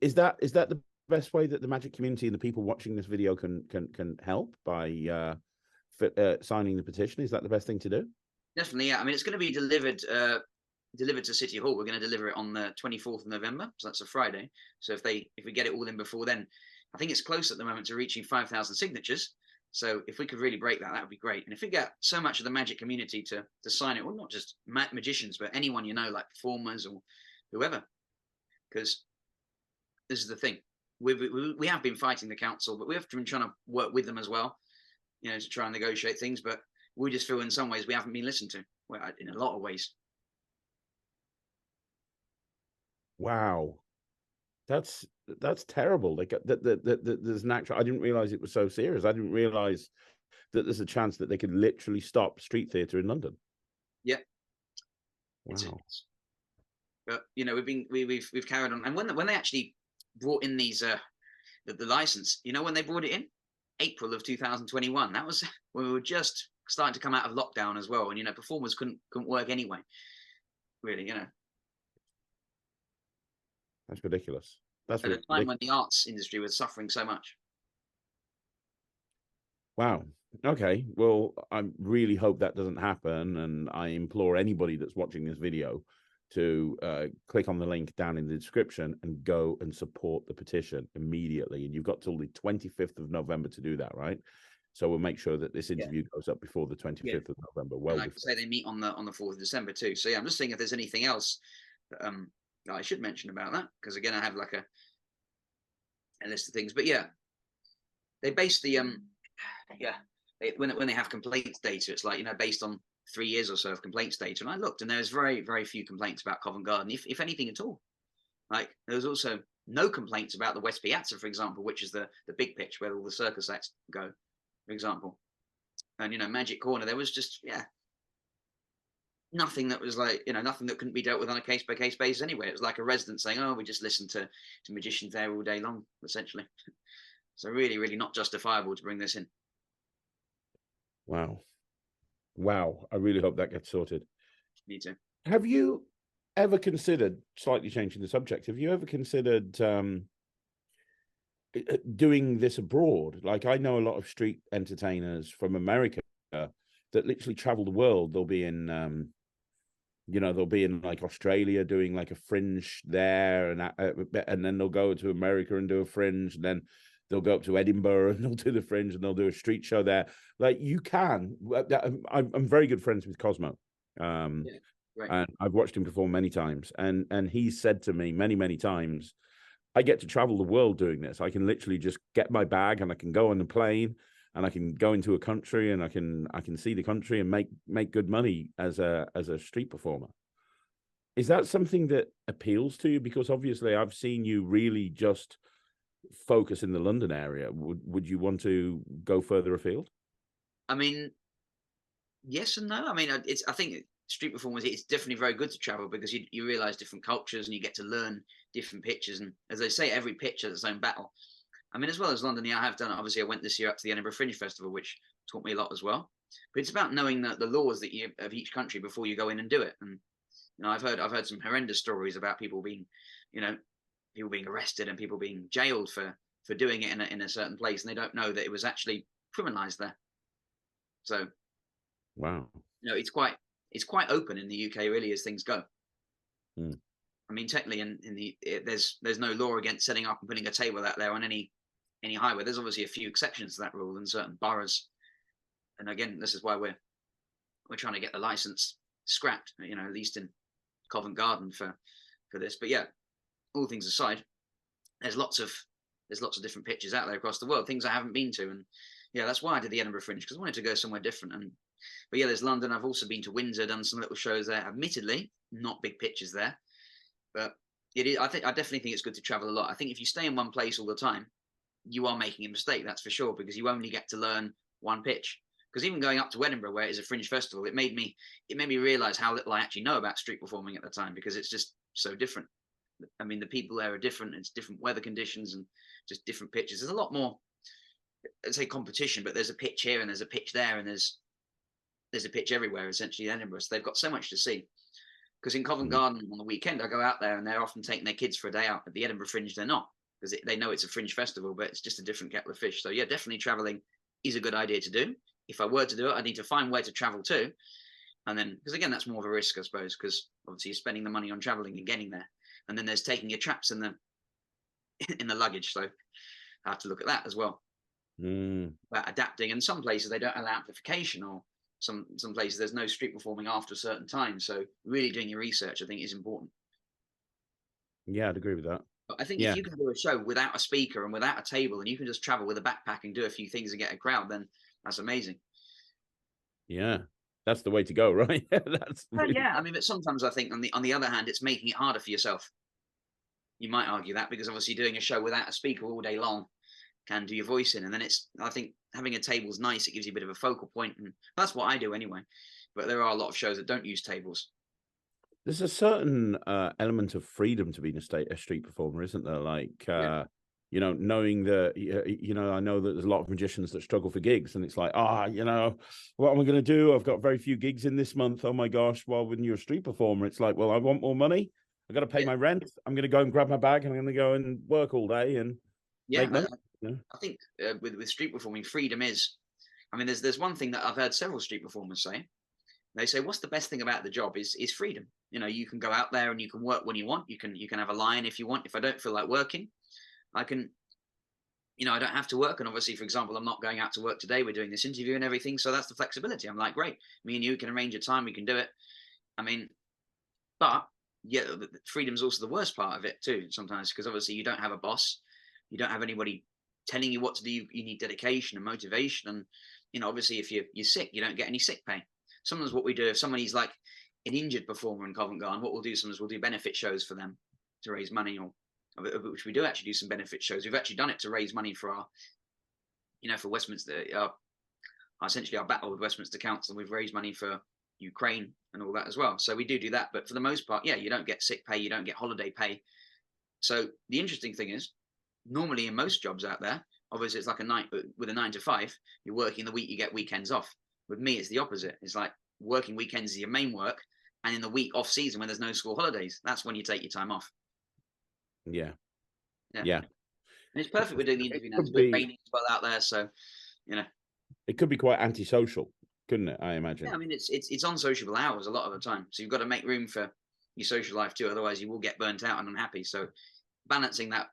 Is that the best way that the magic community and the people watching this video can help by signing the petition? Is that the best thing to do? Definitely, yeah. I mean, it's going to be delivered to City Hall. We're going to deliver it on the 24th of November, so that's a Friday. So if we get it all in before then, I think it's close at the moment to reaching 5,000 signatures. So if we could really break that, that would be great. And if we get so much of the magic community to sign it, well, not just magicians, but anyone like performers or whoever, because this is the thing. We have been fighting the council, but we have been trying to work with them as well, to try and negotiate things. But we just feel in some ways we haven't been listened to, in a lot of ways. Wow. That's terrible. Like there's an actual. I didn't realize it was so serious. I didn't realize that there's a chance that they could literally stop street theatre in London. Yeah, Wow. but we've carried on, and when they actually brought in these the license, when they brought it in April of 2021, that was when we were just starting to come out of lockdown as well, and performers couldn't work anyway. Really, That's ridiculous. That's at a ridiculous. time when the arts industry was suffering so much. Wow. Okay. Well, I really hope that doesn't happen, and I implore anybody that's watching this video to click on the link down in the description and go and support the petition immediately. And you've got till the 25th of November to do that, right? So we'll make sure that this interview goes up before the 25th of November. Well, and like I say, they meet on the 4th of December too. So yeah, I'm just seeing if there's anything else that, that I should mention about that, because again, I have like a list of things. But yeah, they base the when they have complaints data, it's like based on 3 years or so of complaints data. And I looked, and there's very, very few complaints about Covent Garden, if anything at all. Like there was also no complaints about the West Piazza, for example, which is the big pitch where all the circus acts go, for example. And Magic Corner, there was just nothing that was like nothing that couldn't be dealt with on a case by case basis anyway. It was like a resident saying, "Oh, we just listen to magicians there all day long," essentially. So really, really not justifiable to bring this in. wow. Wow. I really hope that gets sorted. Me too. Have you ever considered, slightly changing the subject, have you ever considered doing this abroad? Like, I know a lot of street entertainers from America that literally travel the world. They'll be in they'll be in like Australia doing like a fringe there, and then they'll go to America and do a fringe, and then they'll go up to Edinburgh and they'll do the fringe, and they'll do a street show there. Like, you can. I'm very good friends with Cosmo, Right. and I've watched him perform many times, and he's said to me many times, I get to travel the world doing this. I can literally just get my bag and I can go on the plane and I can go into a country and I can see the country and make good money as a street performer. Is that something that appeals to you? Because obviously I've seen you really just focus in the London area. Would you want to go further afield? I mean, yes and no. I mean, I think street performers, it's definitely very good to travel, because you realize different cultures and you get to learn different pitches. And as they say, every pitch has its own battle. I mean, as well as London, I have done. Obviously, I went this year up to the Edinburgh Fringe Festival, which taught me a lot as well. But it's about knowing the laws of each country before you go in and do it. And I've heard some horrendous stories about people being arrested and people being jailed for doing it in a certain place, and they don't know that it was actually criminalized there. So, wow, it's quite open in the UK, really, as things go. Mm. I mean, technically, there's no law against setting up and putting a table out there on any highway. There's obviously a few exceptions to that rule in certain boroughs, and again, this is why we're trying to get the license scrapped. At least in Covent Garden for this. But yeah, all things aside, there's lots of different pitches out there across the world, things I haven't been to, and yeah, that's why I did the Edinburgh Fringe, because I wanted to go somewhere different. But yeah, there's London. I've also been to Windsor, done some little shows there. Admittedly, not big pitches there, but it is. I definitely think it's good to travel a lot. I think if you stay in one place all the time, you are making a mistake. That's for sure, because you only get to learn one pitch. Because even going up to Edinburgh, where it is a fringe festival, it made me realize how little I actually know about street performing at the time, because it's just so different. I mean, the people there are different. It's different weather conditions and just different pitches. There's a lot more, let's say, competition, but there's a pitch here and there's a pitch there and there's a pitch everywhere, essentially, in Edinburgh. So they've got so much to see. Because in Covent Garden on the weekend, I go out there and they're often taking their kids for a day out. At the Edinburgh Fringe, they're not, because they know it's a fringe festival, but it's just a different kettle of fish. So yeah, definitely traveling is a good idea to do. If I were to do it, I need to find where to travel to. And then, because again, that's more of a risk, I suppose, because obviously you're spending the money on traveling and getting there. And then there's taking your traps in the luggage. So I have to look at that as well. About adapting. And some places they don't allow amplification, or some places there's no street performing after a certain time. So really doing your research, I think, is important. Yeah, I'd agree with that. But I think if you can do a show without a speaker and without a table, and you can just travel with a backpack and do a few things and get a crowd, then that's amazing. Yeah, that's the way to go, right? That's yeah. I mean, but sometimes I think on the other hand, it's making it harder for yourself. you might argue that, because obviously doing a show without a speaker all day long can do your voice in. And then I think having a table is nice. It gives you a bit of a focal point, and that's what I do anyway. But there are a lot of shows that don't use tables. There's a certain element of freedom to being a street performer, isn't there? Like, knowing that, I know that there's a lot of magicians that struggle for gigs, and it's like, what am I going to do? I've got very few gigs in this month. Oh my gosh. Well, when you're a street performer, it's like, well, I want more money. I got to pay my rent. I'm going to go and grab my bag, and I'm going to go and work all day and make money. I think with street performing, freedom is, there's one thing that I've heard several street performers say. They say, what's the best thing about the job is freedom. You can go out there and you can work when you want. You can have a line if you want. If I don't feel like working, I can, I don't have to work. And obviously, for example, I'm not going out to work today. We're doing this interview and everything. So that's the flexibility. I'm like, great. Me and you can arrange a time. We can do it. But yeah, freedom's also the worst part of it too, sometimes, because obviously you don't have a boss. You don't have anybody telling you what to do. You need dedication and motivation. And, obviously if you're sick, you don't get any sick pay. Sometimes what we do, if somebody's like an injured performer in Covent Garden, what we'll do sometimes, we'll do benefit shows for them to raise money, which we do actually do some benefit shows. We've actually done it to raise money for our, for Westminster, essentially our battle with Westminster Council. We've raised money for Ukraine and all that as well. So we do that. But for the most part, you don't get sick pay, you don't get holiday pay. So the interesting thing is, normally in most jobs out there, obviously it's like a night with a 9 to 5, you're working the week, you get weekends off. With me, it's the opposite. It's like working weekends is your main work, and in the week off season when there's no school holidays, that's when you take your time off. Yeah. And it's perfect. We're doing the interview now. It's raining as well out there, so it could be quite antisocial, couldn't it? I imagine. Yeah, it's unsociable hours a lot of the time, so you've got to make room for your social life too. Otherwise, you will get burnt out and unhappy. So balancing that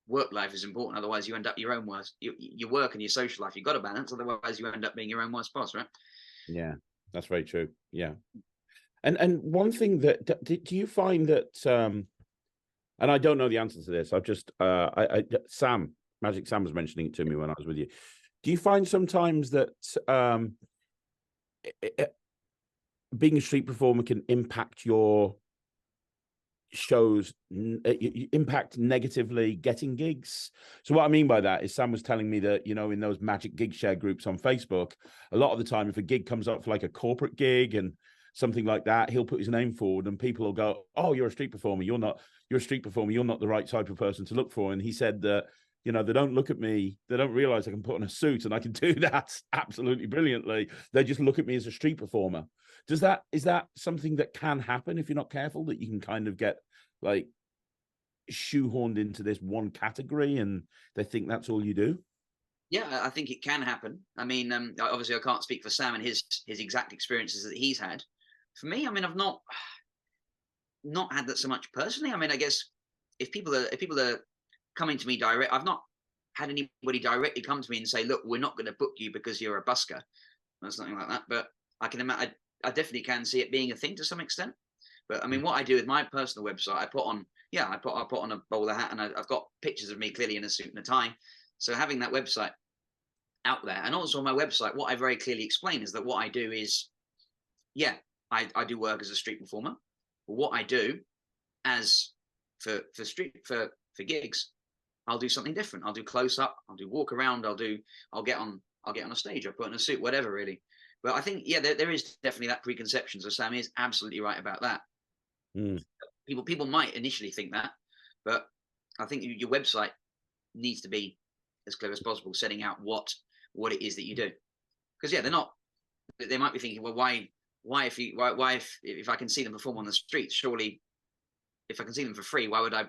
work life is important. Otherwise, you end up your own worst. Your work and your social life, you've got to balance. Otherwise, you end up being your own worst boss, right? Yeah, that's very true. Yeah, and one thing that do you find that, and I don't know the answer to this. I've just Magic Sam was mentioning it to me when I was with you. Do you find sometimes that being a street performer can impact your shows, impact negatively getting gigs? So what I mean by that is, Sam was telling me that, in those Magic gig share groups on Facebook, a lot of the time if a gig comes up for like a corporate gig and something like that, he'll put his name forward and people will go, oh, you're a street performer, you're a street performer, you're not the right type of person to look for. And he said that, they don't look at me, they don't realize I can put on a suit and I can do that absolutely brilliantly. They just look at me as a street performer. Is that something that can happen if you're not careful, that you can kind of get like shoehorned into this one category and they think that's all you do? Yeah, I think it can happen. Obviously I can't speak for Sam and his exact experiences that he's had. For me, I've not had that so much personally. I guess if people are coming to me direct, I've not had anybody directly come to me and say, look, we're not going to book you because you're a busker or something like that. But I can imagine, I definitely can see it being a thing to some extent. But what I do with my personal website, I put on a bowler hat, and I've got pictures of me clearly in a suit and a tie. So having that website out there, and also on my website, what I very clearly explain is that what I do is, I do work as a street performer. But what I do as for gigs, I'll do something different. I'll do close up. I'll do walk around. I'll get on a stage. I'll put on a suit, whatever, really. But I think, there is definitely that preconception. So Sam is absolutely right about that. People might initially think that, but I think your website needs to be as clear as possible, setting out what it is that you do. Because they might be thinking, well, why if I can see them perform on the streets, surely if I can see them for free, why would I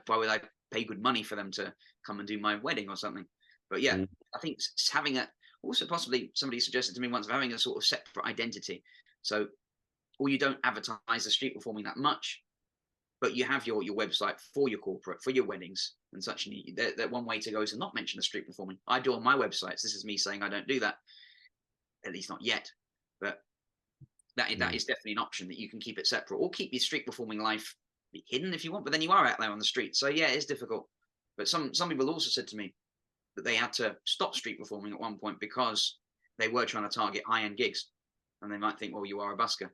pay good money for them to come and do my wedding or something? But I think having that, also possibly somebody suggested to me once, of having a sort of separate identity. So, or you don't advertise the street performing that much, but you have your website for your corporate, for your weddings and such. And that one way to go is to not mention the street performing. I do on my websites. This is me saying I don't do that, at least not yet. But that is definitely an option, that you can keep it separate, or keep your street performing life hidden if you want. But then you are out there on the street, so it's difficult. But some people also said to me that they had to stop street performing at one point because they were trying to target high-end gigs, and they might think, well, you are a busker.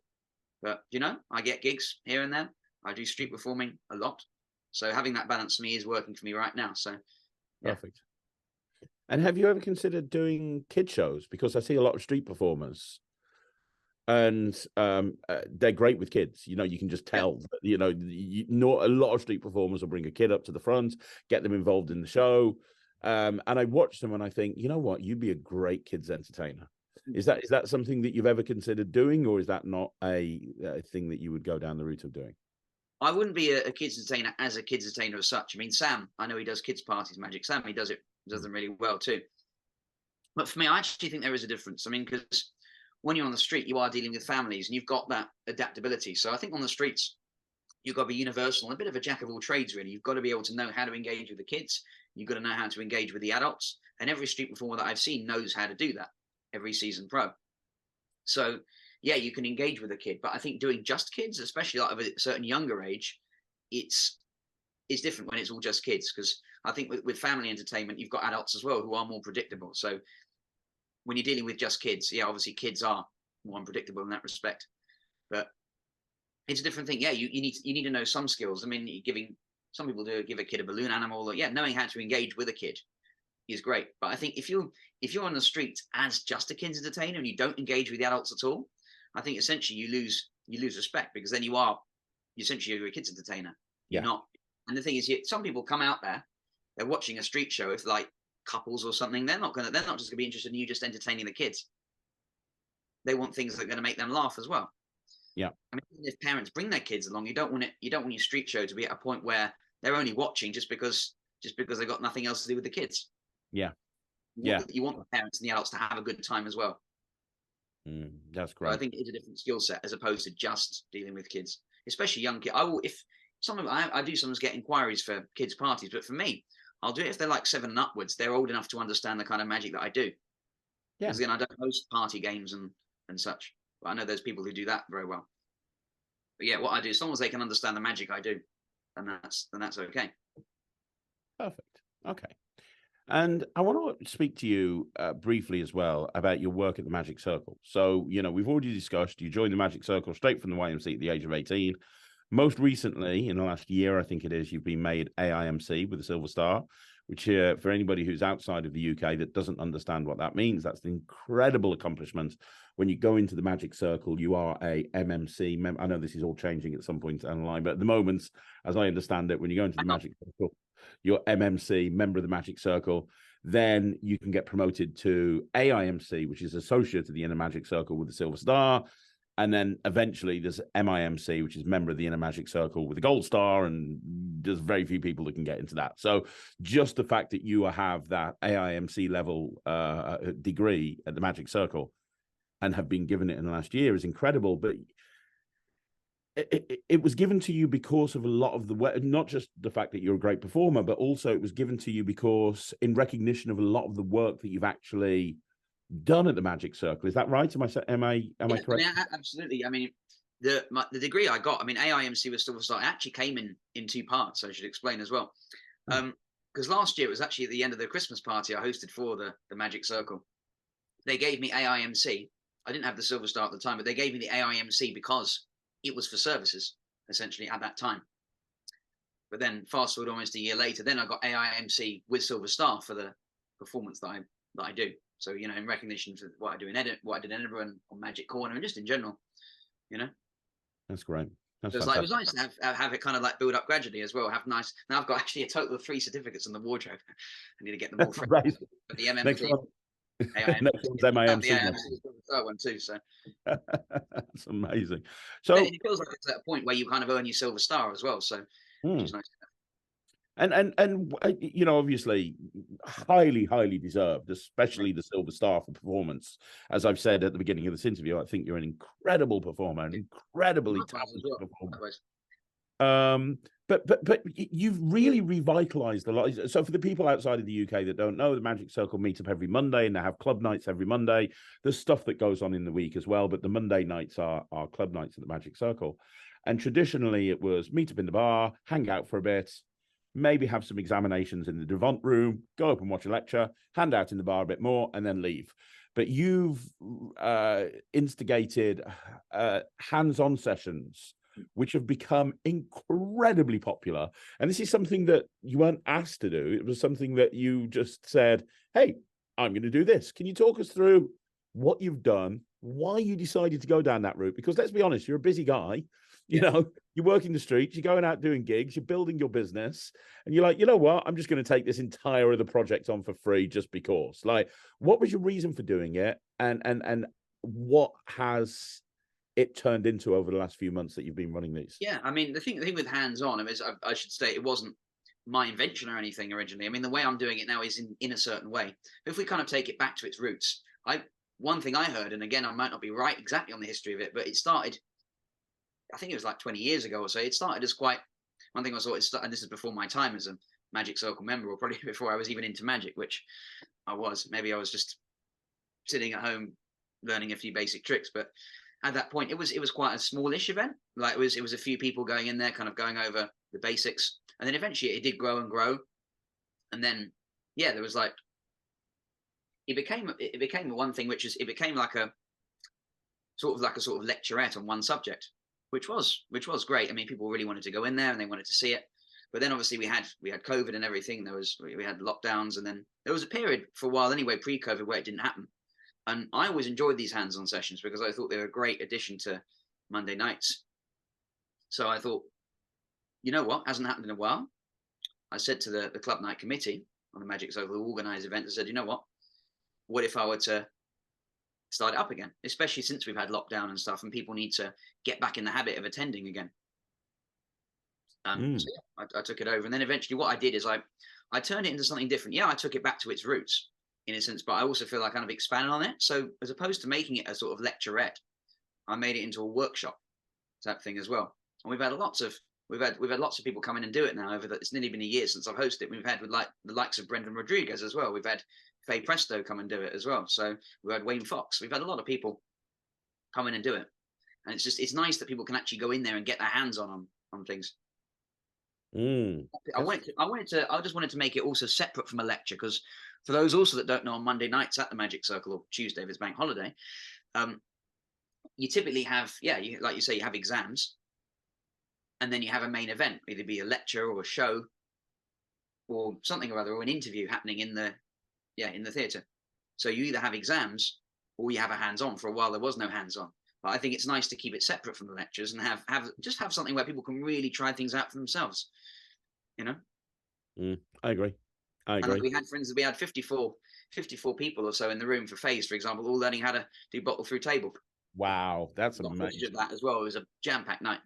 But I get gigs here and there. I do street performing a lot, So having that balance for me is working for me right now. So yeah. Perfect. And have you ever considered doing kid shows? Because I see a lot of street performers, and they're great with kids. You know, you can just tell. You know, a lot of street performers will bring a kid up to the front, get them involved in the show. And I watch them and I think, you know what, you'd be a great kids entertainer. Is that something that you've ever considered doing, or is that not a thing that you would go down the route of doing? I wouldn't be a kids entertainer as a kids entertainer as such. I mean, Sam, I know he does kids parties, Magic. Sam, he does them really well too. But for me, I actually think there is a difference. I mean, because when you're on the street, you are dealing with families and you've got that adaptability. So I think on the streets, you've got to be universal and a bit of a jack of all trades, really. You've got to be able to know how to engage with the kids. You've got to know how to engage with the adults. And every street performer that I've seen knows how to do that, every seasoned pro. So, yeah, you can engage with a kid. But I think doing just kids, especially like of a certain younger age, it's different when it's all just kids. Because I think with family entertainment, you've got adults as well who are more predictable. So when you're dealing with just kids, yeah, obviously kids are more unpredictable in that respect. But it's a different thing. Yeah, you need to know some skills. I mean, some people give a kid a balloon animal, or knowing how to engage with a kid is great. But I think if you're on the street as just a kids entertainer and you don't engage with the adults at all, I think essentially you lose respect, because then you're a kids entertainer. You're not. And the thing is, some people come out there, they're watching a street show, if like couples or something, they're not just gonna be interested in you just entertaining the kids. They want things that are going to make them laugh as well. Yeah. I mean, even if parents bring their kids along, you don't want your street show to be at a point where they're only watching just because they've got nothing else to do with the kids. Yeah. You want the parents and the adults to have a good time as well. That's great. So I think it's a different skill set as opposed to just dealing with kids, especially young kids. I do sometimes get inquiries for kids parties, but for me, I'll do it if they're like 7 and upwards. They're old enough to understand the kind of magic that I do. Yeah. Because again, I don't host party games and such. But I know there's people who do that very well. But yeah, what I do, as long as they can understand the magic I do, then that's okay. Perfect. Okay. And I want to speak to you briefly as well about your work at the Magic Circle. So, we've already discussed you joined the Magic Circle straight from the YMC at the age of 18. Most recently, in the last year, I think it is, you've been made AIMC with a Silver Star, which for anybody who's outside of the UK that doesn't understand what that means, that's an incredible accomplishment. When you go into the Magic Circle, you are a MMC. I know this is all changing at some point down the line, but at the moment, as I understand it, when you go into the Magic Circle, you're MMC, member of the Magic Circle. Then you can get promoted to AIMC, which is associate to the Inner Magic Circle with the Silver Star. And then eventually there's MIMC, which is member of the Inner Magic Circle with a gold star, and there's very few people that can get into that. So just the fact that you have that AIMC level degree at the Magic Circle and have been given it in the last year is incredible. But it was given to you because of a lot of the work, not just the fact that you're a great performer, but also it was given to you because in recognition of a lot of the work that you've actually done at the Magic Circle. Is that right? Am I correct? I mean, absolutely. I mean, the degree I got, I mean, AIMC was Silver Star. It actually came in 2 parts, so I should explain as well. Because last year it was actually at the end of the Christmas party I hosted for the Magic Circle. They gave me AIMC. I didn't have the Silver Star at the time, but they gave me the AIMC because it was for services, essentially, at that time. But then fast forward almost a year later, then I got AIMC with Silver Star for the performance that I do. So, in recognition for what I do in what I did in Edinburgh and on Magic Corner and just in general, That's great. It was nice to have it kind of like build up gradually as well. Now I've got actually a total of 3 certificates in the wardrobe. I need to get them all. Right. But the MMC. Next one's MIMC. The one too. So that's amazing. So it feels like it's at a point where you kind of earn your Silver Star as well. So which is nice. And obviously highly deserved, especially the Silver Star for performance. As I've said at the beginning of this interview, I think you're an incredible performer, an incredibly talented performer. But you've really revitalized a lot. So for the people outside of the UK that don't know, the Magic Circle meet up every Monday and they have club nights every Monday. There's stuff that goes on in the week as well, but the Monday nights are club nights at the Magic Circle. And traditionally it was meet up in the bar, hang out for a bit, maybe have some examinations in the Devant room, go up and watch a lecture, hand out in the bar a bit more, and then leave. But you've instigated hands-on sessions which have become incredibly popular. And this is something that you weren't asked to do. It was something that you just said, hey, I'm going to do this. Can you talk us through what you've done, why you decided to go down that route? Because let's be honest, you're a busy guy. You know, you're working the streets, you're going out doing gigs, you're building your business, and you're like, you know what? I'm just going to take this entire other project on for free just because. Like, what was your reason for doing it? And what has it turned into over the last few months that you've been running these? Yeah, I mean, the thing with hands-on is, I should say, it wasn't my invention or anything originally. I mean, the way I'm doing it now is in a certain way. If we kind of take it back to its roots, one thing I heard, and again, I might not be right exactly on the history of it, but it started, I think it was like 20 years ago or so. It started as quite, one thing I saw, and this is before my time as a Magic Circle member, or probably before I was even into Magic, which I was. Maybe I was just sitting at home learning a few basic tricks, but at that point, it was quite a smallish event. Like it was a few people going in there, kind of going over the basics, and then eventually it did grow and grow, and then there was like it became one thing, which is it became like a sort of lecturette on one subject, which was great. I mean, people really wanted to go in there and they wanted to see it, but then obviously we had COVID and everything. We had lockdowns, and then there was a period for a while anyway pre-COVID where it didn't happen. And I always enjoyed these hands-on sessions because I thought they were a great addition to Monday nights. So I thought, you know what, hasn't happened in a while. I said to the club night committee on the Magic Circle who organised events, I said, you know what if I were to start it up again, especially since we've had lockdown and stuff and people need to get back in the habit of attending again. So I took it over. And then eventually what I did is I turned it into something different. Yeah, I took it back to its roots in a sense, but I also feel I kind of expanded on it. So as opposed to making it a sort of lecturette, I made it into a workshop type thing as well. And we've had lots of people come in and do it now. It's nearly been a year since I've hosted it. We've had with like the likes of Brendan Rodriguez as well. We've had Faye Presto come and do it as well. So we've had Wayne Fox. We've had a lot of people come in and do it. And it's nice that people can actually go in there and get their hands on things. I just wanted to make it also separate from a lecture, because for those also that don't know, on Monday nights at the Magic Circle, or Tuesday if it's bank holiday, you typically have, like you say, you have exams, and then you have a main event, either be a lecture or a show or something or other, or an interview happening in the theatre. So you either have exams or you have a hands-on. For a while there was no hands-on, but I think it's nice to keep it separate from the lectures and have something where people can really try things out for themselves, you know. I agree. And like we had, for instance, we had 54 people or so in the room for phase, for example, all learning how to do bottle through table. Wow, that's amazing. That as well. It was a jam-packed night.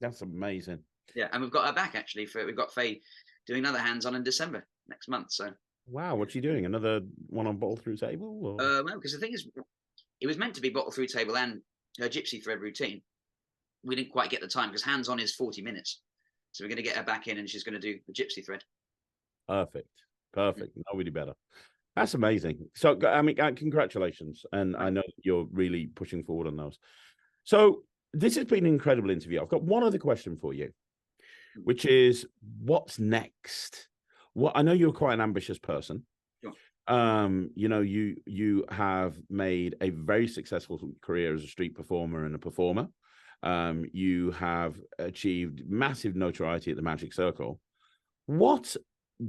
That's amazing. Yeah, and we've got her back actually. We've got Faye doing another hands-on in December next month. So wow, what's she doing? Another one on bottle through table? Or? No, because the thing is, it was meant to be bottle through table and her gypsy thread routine. We didn't quite get the time because hands-on is 40 minutes. So we're going to get her back in and she's going to do the gypsy thread. Perfect. Nobody better. That's amazing. So, I mean, congratulations. And I know you're really pushing forward on those. So this has been an incredible interview. I've got one other question for you, which is what's next? I know you're quite an ambitious person. Sure. You know, you have made a very successful career as a street performer and a performer. You have achieved massive notoriety at the Magic Circle. What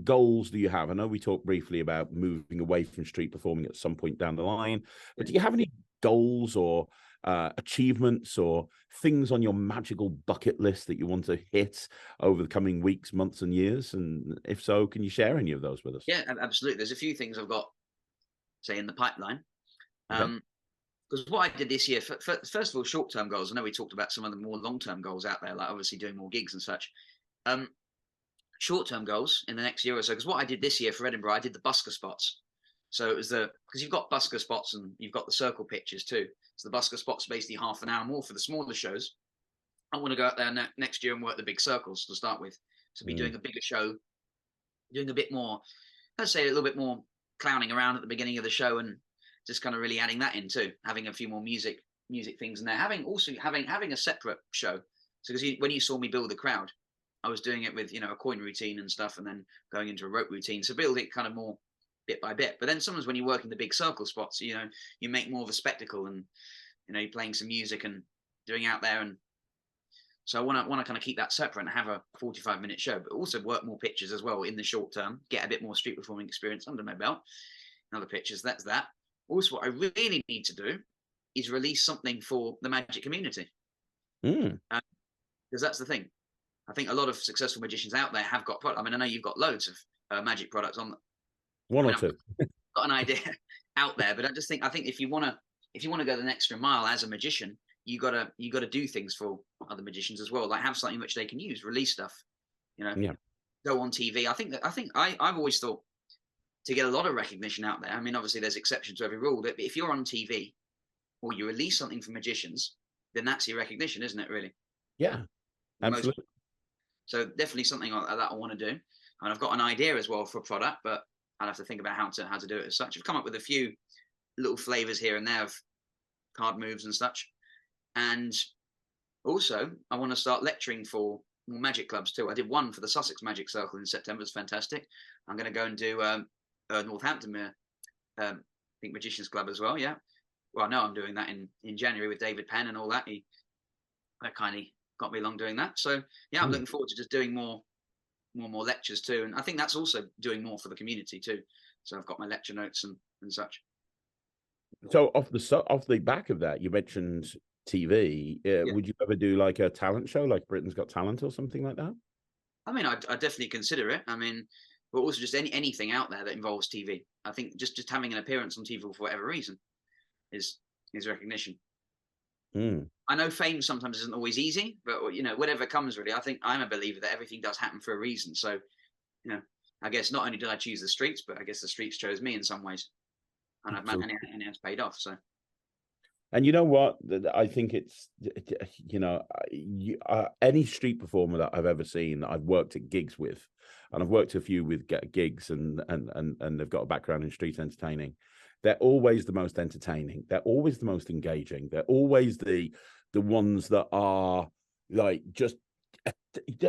goals do you have? I know we talked briefly about moving away from street performing at some point down the line, but do you have any goals or achievements or things on your magical bucket list that you want to hit over the coming weeks, months, and years? And if so, can you share any of those with us? Yeah, absolutely. There's a few things I've got, say, in the pipeline. Because what I did this year, first of all, short-term goals. I know we talked about some of the more long-term goals out there, like obviously doing more gigs and such. Short-term goals in the next year or so, because what I did this year for Edinburgh, I did the busker spots. So it was because you've got busker spots and you've got the circle pitches too. So the busker spots basically half an hour more for the smaller shows. I want to go out there next year and work the big circles to start with. So be doing a bigger show, doing a bit more, let's say a little bit more clowning around at the beginning of the show and just kind of really adding that in too, having a few more music things in there, having a separate show. So because when you saw me build the crowd, I was doing it with, a coin routine and stuff, and then going into a rope routine. So build it kind of more bit by bit. But then sometimes when you work in the big circle spots, you make more of a spectacle, and you're playing some music and doing out there and So I want to kind of keep that separate and have a 45-minute show, but also work more pictures as well in the short term, get a bit more street performing experience under my belt. And other pictures, that's that. Also, what I really need to do is release something for the magic community. Because that's the thing. I think a lot of successful magicians out there have got product. I mean, I know you've got loads of magic products on. One or two. I've got an idea out there, but I think if you want to go the extra mile as a magician, you gotta do things for other magicians as well. Like have something which they can use, release stuff, go on TV. I've always thought to get a lot of recognition out there. I mean, obviously there's exceptions to every rule, but if you're on TV or you release something for magicians, then that's your recognition, isn't it? Really? Yeah, absolutely. So definitely something like that I want to do, and I've got an idea as well for a product, but I'll have to think about how to do it as such. I've come up with a few little flavors here and there of card moves and such, and also I want to start lecturing for more magic clubs too. I did one for the Sussex Magic Circle in September. It's fantastic. I'm going to go and do Northampton, I think Magicians Club as well. Yeah. Well, no, I'm doing that in January with David Penn and all that. That kind of got me along doing that. So yeah, I'm looking forward to just doing more lectures too. And I think that's also doing more for the community too. So I've got my lecture notes and such. So off the back of that, you mentioned TV. Would you ever do like a talent show, like Britain's Got Talent or something like that? I mean, I definitely consider it. I mean, but also just anything out there that involves TV. I think just having an appearance on TV for whatever reason is recognition. I know fame sometimes isn't always easy, but whatever comes really. I think I'm a believer that everything does happen for a reason. So, I guess not only did I choose the streets, but I guess the streets chose me in some ways, and it's paid off. So. And you know what? I think it's, any street performer that I've ever seen, I've worked at gigs with, and I've worked a few with gigs, and they've got a background in street entertaining. They're always the most entertaining. They're always the most engaging. They're always the ones that are like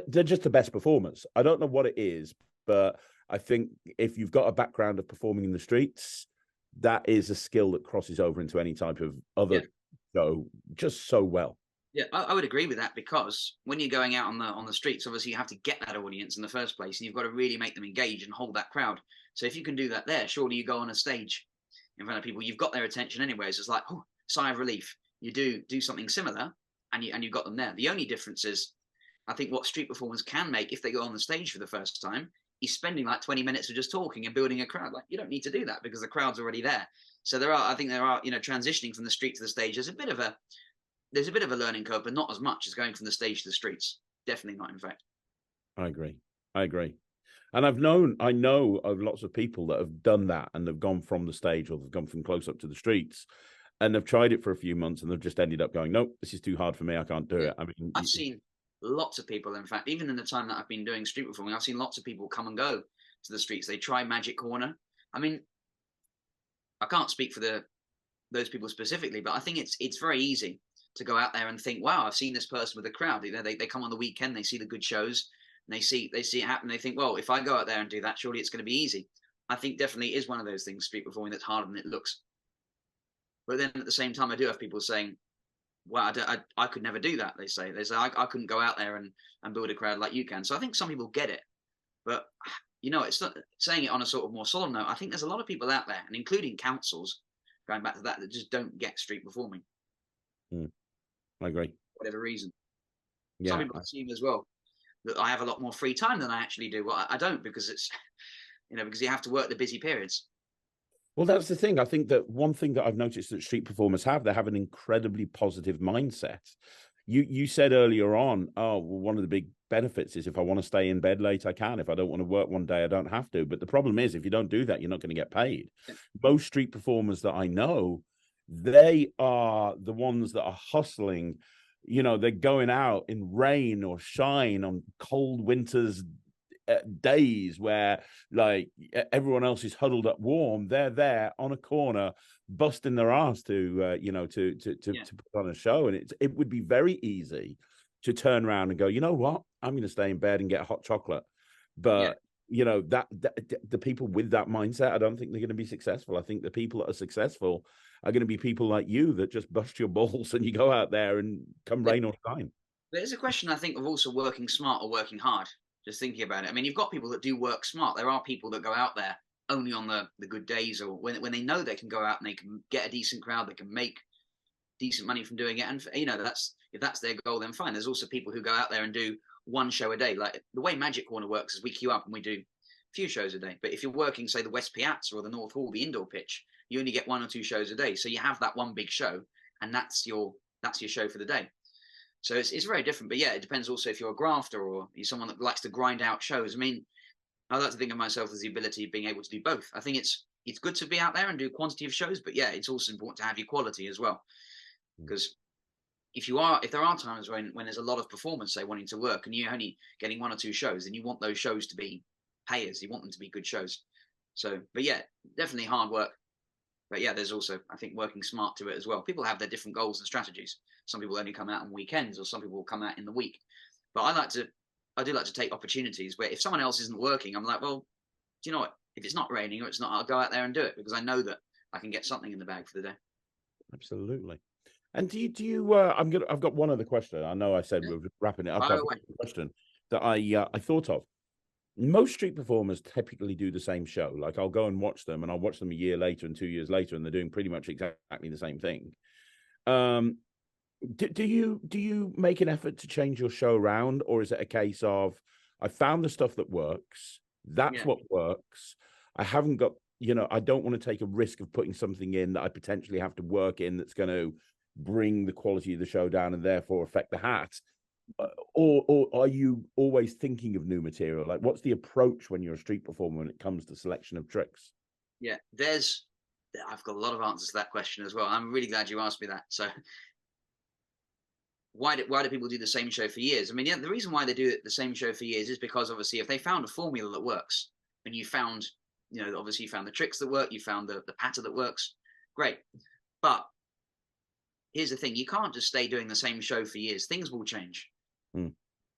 they're just the best performers. I don't know what it is, but I think if you've got a background of performing in the streets, that is a skill that crosses over into any type of other show just so well. Yeah, I would agree with that, because when you're going out on the streets, obviously you have to get that audience in the first place, and you've got to really make them engage and hold that crowd. So if you can do that there, surely you go on a stage in front of people, you've got their attention anyways. It's like, oh, sigh of relief. You do something similar, and you've got them there. The only difference is, I think what street performers can make if they go on the stage for the first time is spending like 20 minutes of just talking and building a crowd. Like, you don't need to do that because the crowd's already there. So I think there are transitioning from the street to the stage. There's a bit of a learning curve, but not as much as going from the stage to the streets. Definitely not, in fact. I agree. And I know of lots of people that have done that, and they've gone from the stage, or they've gone from close up to the streets, and they've tried it for a few months, and they've just ended up going, nope, this is too hard for me. I can't do it. I mean, I've seen lots of people, in fact, even in the time that I've been doing street performing, I've seen lots of people come and go to the streets. They try Magic Corner. I mean, I can't speak for those people specifically, but I think it's very easy to go out there and think, wow, I've seen this person with a crowd. They come on the weekend, they see the good shows, and they see it happen. They think, well, if I go out there and do that, surely it's going to be easy. I think definitely is one of those things, street performing, that's harder than it looks. But then at the same time, I do have people saying, well, I could never do that. They say I couldn't go out there and build a crowd like you can. So I think some people get it, but it's not saying it on a sort of more solemn note. I think there's a lot of people out there, and including councils, going back to that just don't get street performing. I agree. For whatever reason. Yeah. Some people assume as well that I have a lot more free time than I actually do. Well, I don't, because it's, because you have to work the busy periods. Well, that's the thing. I think that one thing that I've noticed that street performers they have an incredibly positive mindset. You said earlier on, one of the big benefits is if I want to stay in bed late, I can. If I don't want to work one day, I don't have to. But the problem is, if you don't do that, you're not going to get paid. Yeah. Most street performers that I know, they are the ones that are hustling. They're going out in rain or shine on cold winters days where like everyone else is huddled up warm. They're there on a corner busting their ass to put on a show, and it would be very easy to turn around and go, you know what, I'm going to stay in bed and get a hot chocolate. But that the people with that mindset, I don't think they're going to be successful. I think the people that are successful are going to be people like you that just bust your balls and you go out there and come rain or shine. There's a question, I think, of also working smart or working hard. Just thinking about it. I mean, you've got people that do work smart. There are people that go out there only on the good days, or when they know they can go out and they can get a decent crowd, they can make decent money from doing it. And that's, if that's their goal, then fine. There's also people who go out there and do one show a day. Like the way Magic Corner works is we queue up and we do a few shows a day. But if you're working, say, the West Piazza or the North Hall, the indoor pitch, you only get 1 or 2 shows a day. So you have that one big show, and that's your show for the day. So it's very different. But yeah, it depends also if you're a grafter or you're someone that likes to grind out shows. I mean, I like to think of myself as the ability of being able to do both. I think it's good to be out there and do quantity of shows, but yeah, it's also important to have your quality as well. Because if there are times when there's a lot of performers, say, wanting to work, and you're only getting 1 or 2 shows, then you want those shows to be payers. You want them to be good shows. So, but yeah, definitely hard work. But yeah, there's also, I think, working smart to it as well. People have their different goals and strategies. Some people only come out on weekends, or some people will come out in the week. But I do like to take opportunities where if someone else isn't working, I'm like, well, do you know what? If it's not raining or it's not, I'll go out there and do it, because I know that I can get something in the bag for the day. Absolutely. And do you? I've got one other question. I know I said we were wrapping it up. By I've the got way, a question that I thought of. Most street performers typically do the same show. Like I'll go and watch them, and I'll watch them a year later and 2 years later, and they're doing pretty much exactly the same thing. Do you make an effort to change your show around, or is it a case of I found the stuff that works, that's yeah. what works. I haven't got, I don't want to take a risk of putting something in that I potentially have to work in that's going to bring the quality of the show down and therefore affect the hat. Or are you always thinking of new material? Like, what's the approach when you're a street performer when it comes to selection of tricks? Yeah, I've got a lot of answers to that question as well. I'm really glad you asked me that. So why do people do the same show for years? I mean, yeah, the reason why they do the same show for years is because obviously if they found a formula that works, and you found, obviously you found the tricks that work, you found the pattern that works, great. But here's the thing, you can't just stay doing the same show for years. Things will change.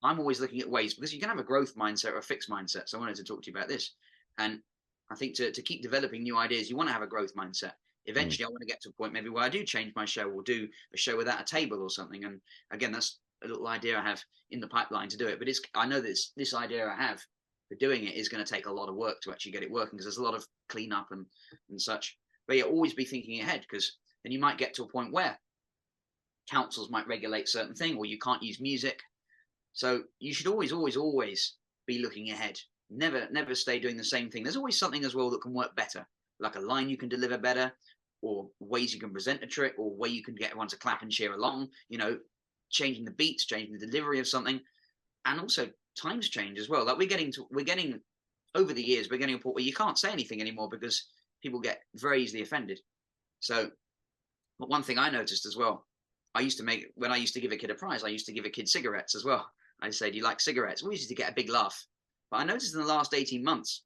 I'm always looking at ways, because you can have a growth mindset or a fixed mindset. So I wanted to talk to you about this. And I think to keep developing new ideas, you want to have a growth mindset. Eventually, I want to get to a point maybe where I do change my show, or do a show without a table or something. And again, that's a little idea I have in the pipeline to do it. But I know this idea I have for doing it is going to take a lot of work to actually get it working, because there's a lot of cleanup and such. But yeah, always be thinking ahead, because then you might get to a point where councils might regulate certain thing, or you can't use music. So you should always be looking ahead. Never stay doing the same thing. There's always something as well that can work better, like a line you can deliver better, or ways you can present a trick, or way you can get everyone to clap and cheer along. Changing the beats, changing the delivery of something, and also times change as well. Like we're getting over the years, we're getting a point where you can't say anything anymore because people get very easily offended. So, but one thing I noticed as well, when I used to give a kid a prize, I used to give a kid cigarettes as well. I'd say, do you like cigarettes? We used to get a big laugh. But I noticed in the last 18 months,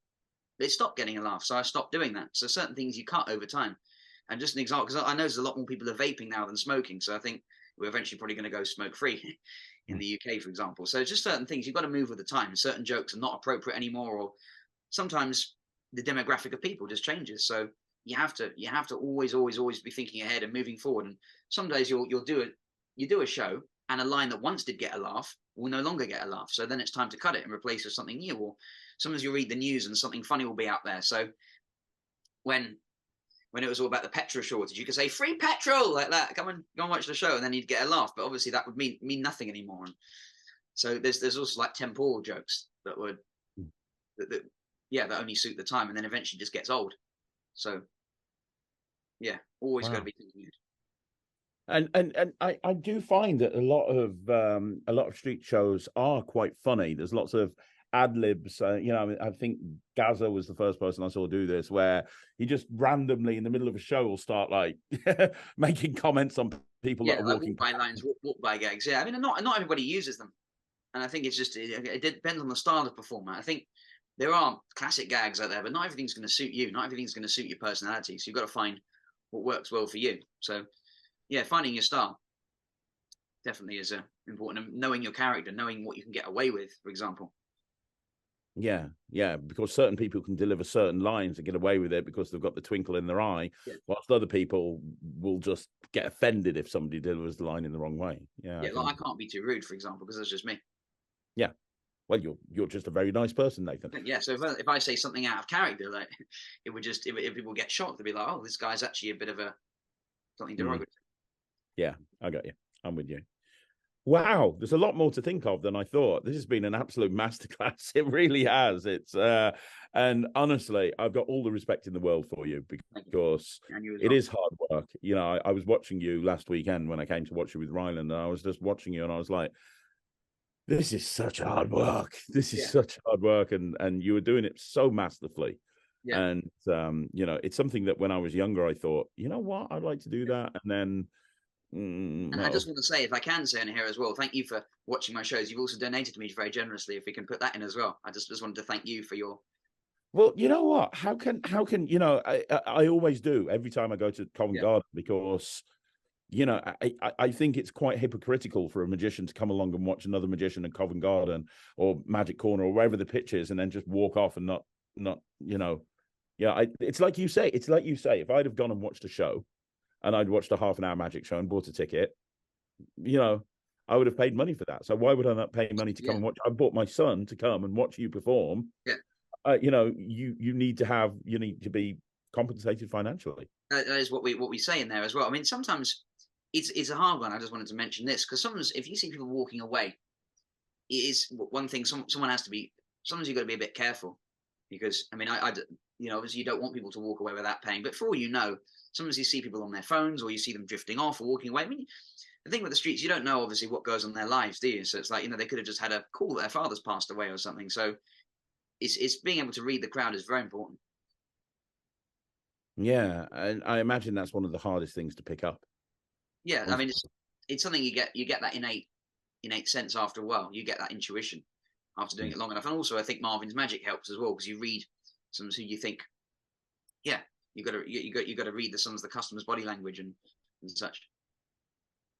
they stopped getting a laugh. So I stopped doing that. So certain things you cut over time. And just an example, because I notice a lot more people are vaping now than smoking. So I think we're eventually probably going to go smoke free in the UK, for example. So just certain things, you've got to move with the time. Certain jokes are not appropriate anymore, or sometimes the demographic of people just changes. So you have to always be thinking ahead and moving forward. And some days you do a show, and a line that once did get a laugh will no longer get a laugh. So then it's time to cut it and replace it with something new. Or sometimes you'll read the news and something funny will be out there. So when it was all about the petrol shortage, you could say free petrol like that. Go and watch the show, and then you'd get a laugh. But obviously that would mean nothing anymore. And so there's also like temporal jokes that would that only suit the time, and then eventually just gets old. So yeah, always got to be thinking it. And I do find that a lot of street shows are quite funny. There's lots of ad libs. I think Gaza was the first person I saw do this, where he just randomly in the middle of a show will start like making comments on people that are like walking walk by lines, walk by gags. Yeah, I mean, not everybody uses them, and I think it's just it depends on the style of performer. I think there are classic gags out there, but not everything's going to suit you. Not everything's going to suit your personality. So you've got to find what works well for you. So yeah, finding your style definitely is important. And knowing your character, knowing what you can get away with, for example. Yeah, yeah, because certain people can deliver certain lines and get away with it because they've got the twinkle in their eye, Yeah. whilst other people will just get offended if somebody delivers the line in the wrong way. Yeah, I Yeah, like can. I can't be too rude, for example, because that's just me. Yeah, well, you're just a very nice person, Nathan. Yeah, so if I say something out of character, like it would just if people get shocked, they'd be like, "Oh, this guy's actually a bit of a something Mm, derogatory." yeah, I got you. I'm with you. Wow, there's a lot more to think of than I thought. This has been an absolute masterclass. It really has. And honestly, I've got all the respect in the world for you Thank you. because And you as it well. is hard work. You know, I was watching you last weekend when I came to watch you with Ryland, and I was just watching you, and I was like, "This is such hard work. This is Yeah, such hard work," and you were doing it so masterfully. yeah. And you know, it's something that when I was younger, I thought, you know what, I'd like to do that, and then. And I just Well, want to say, if I can say in here as well, thank you for watching my shows. You've also donated to me very generously. If we can put that in as well, I just wanted to thank you for your. well, you know what? How can you know? I always do every time I go to Covent Yeah, Garden because you know I think it's quite hypocritical for a magician to come along and watch another magician in Covent Garden or Magic Corner or wherever the pitch is, and then just walk off and not you know. Yeah, it's like you say. It's like you say. If I'd have gone and watched a show, and I'd watched a half an hour magic show and bought a ticket, you know, I would have paid money for that. So why would I not pay money to come yeah, and watch? I bought my son to come and watch you perform. yeah. You know, you need to be compensated financially. That is what we say in there as well. I mean, sometimes it's a hard one. I just wanted to mention this because sometimes if you see people walking away, it is one thing. Someone has to be. Sometimes you've got to be a bit careful because I mean, you know, obviously you don't want people to walk away without paying. But for all you know, sometimes you see people on their phones or you see them drifting off or walking away. I mean, the thing with the streets, you don't know obviously what goes on in their lives, do you? So it's like, you know, they could have just had a call that their father's passed away or something. So it's being able to read the crowd is very important. Yeah, and I imagine that's one of the hardest things to pick up. Yeah, I On mean, it's something you get that innate sense after a while. You get that intuition after doing Mm. it long enough. And also, I think Marvin's Magic helps as well because you read some who you think, yeah, you got to read some of the customer's body language and such.